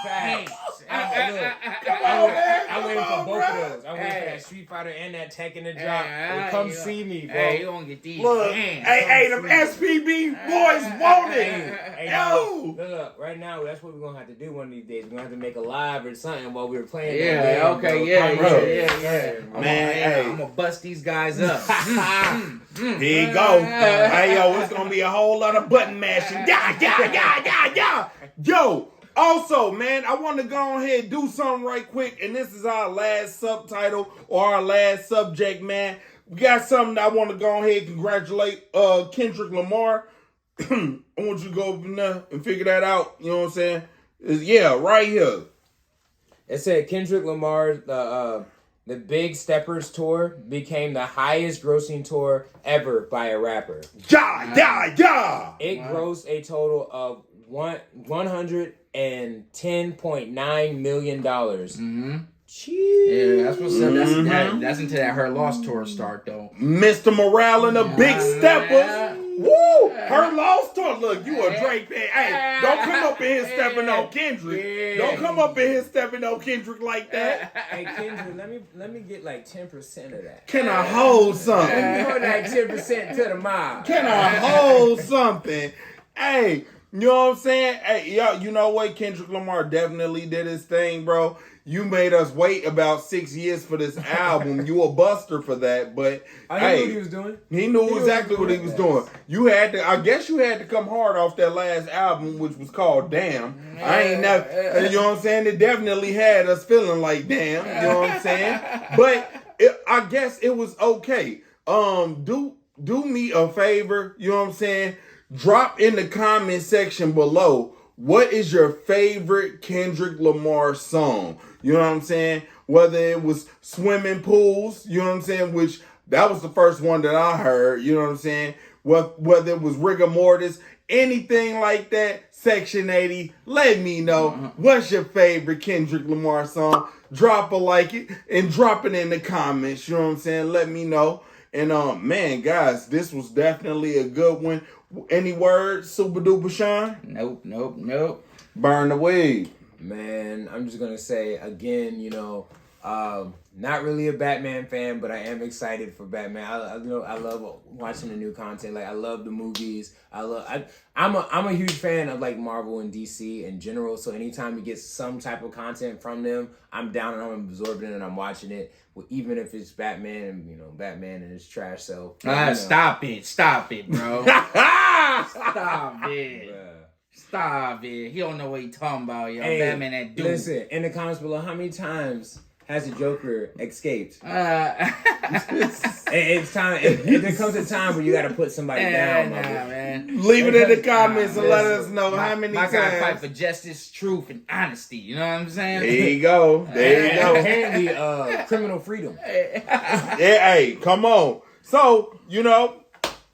Hands. I waited for both of those. I waited for that Street Fighter and that Tekken to drop. Come see me, bro. Hey, you gonna get these Look, hands. hey, them SPB boys want it. Hey, Yo. look, right now, that's what we're gonna have to do one of these days. We're gonna have to make a live or something while we were playing. Yeah, that game, okay, bro. yeah. Man, hey. I'm gonna bust these guys up. Here you go. Hey, yo, it's gonna be a whole lot of button mashing. Yeah. Yo, also, man, I want to go ahead and do something right quick, and this is our last subtitle or our last subject, man. We got something that I want to go ahead and congratulate Kendrick Lamar. I want you to go up in there and figure that out. You know what I'm saying? Right here. It said Kendrick Lamar, the Big Steppers tour became the highest grossing tour ever by a rapper. Yeah. It grossed a total of $110.9 million. Mm-hmm. Jeez. Yeah, that's what's up. That's until that Her Lost tour start though. Mr. Morale and the Big Steppers. Woo! Her Lost tour. Look, you a Drake fan. Hey, don't come up in here stepping on Kendrick. Don't come up in here stepping on Kendrick like that. Hey Kendrick, let me get like 10% of that. Can I hold something? Let me hold that 10% to the mob. Can I hold something? Hey, you know what I'm saying? Hey, yo, you know what? Kendrick Lamar definitely did his thing, bro. You made us wait about 6 years for this album. You a buster for that, but I knew what he was doing. He knew exactly what he was doing. You had to, I guess you had to come hard off that last album, which was called Damn. I ain't never, you know what I'm saying? It definitely had us feeling like damn, you know what I'm saying? But I guess it was okay. Do me a favor, you know what I'm saying? Drop in the comment section below, what is your favorite Kendrick Lamar song? You know what I'm saying? Whether it was Swimming Pools, you know what I'm saying? Which, that was the first one that I heard, you know what I'm saying? Whether it was Rigor Mortis, anything like that, Section 80, let me know. What's your favorite Kendrick Lamar song? Drop a like it and drop it in the comments, you know what I'm saying? Let me know. And man, guys, this was definitely a good one. Any words, Super Duper Sean? Nope. Burn the weed. Man, I'm just gonna say again, you know, Not really a Batman fan, but I am excited for Batman. I love watching the new content. Like I love the movies. I'm a huge fan of like Marvel and DC in general. So anytime you get some type of content from them, I'm down and I'm absorbing it and I'm watching it. Well, even if it's Batman, Batman and his trash self. Stop it, bro. Stop it. Bruh. Stop it. He don't know what he talking about, yo. Hey, Batman that dude. Listen, in the comments below, how many times has the Joker escaped? It's time. There comes a time where you got to put somebody down, man. Leave it in the comments and let us know how many my times. guy fight for justice, truth, and honesty. You know what I'm saying? There you go. Apparently, criminal freedom. Yeah, hey, come on. So,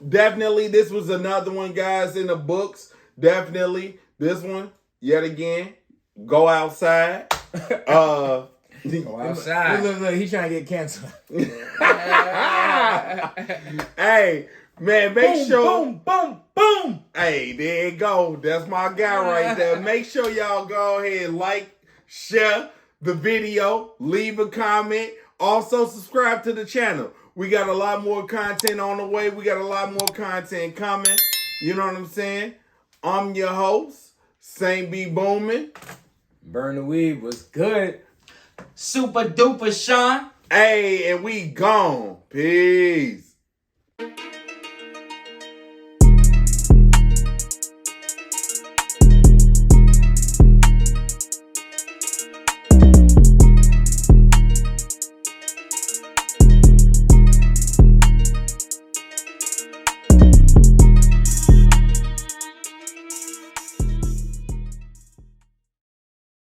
definitely this was another one, guys, in the books. Definitely this one, yet again, go outside. Go outside. Look, he's trying to get canceled. Hey, man, make sure. Boom, boom, boom. Hey, there you go. That's my guy right there. Make sure y'all go ahead and like, share the video, leave a comment. Also, subscribe to the channel. We got a lot more content on the way. We got a lot more content coming. You know what I'm saying? I'm your host, Saintbeboomin. Burn the weed was good. Super duper Sean. Hey, and we gone. Peace.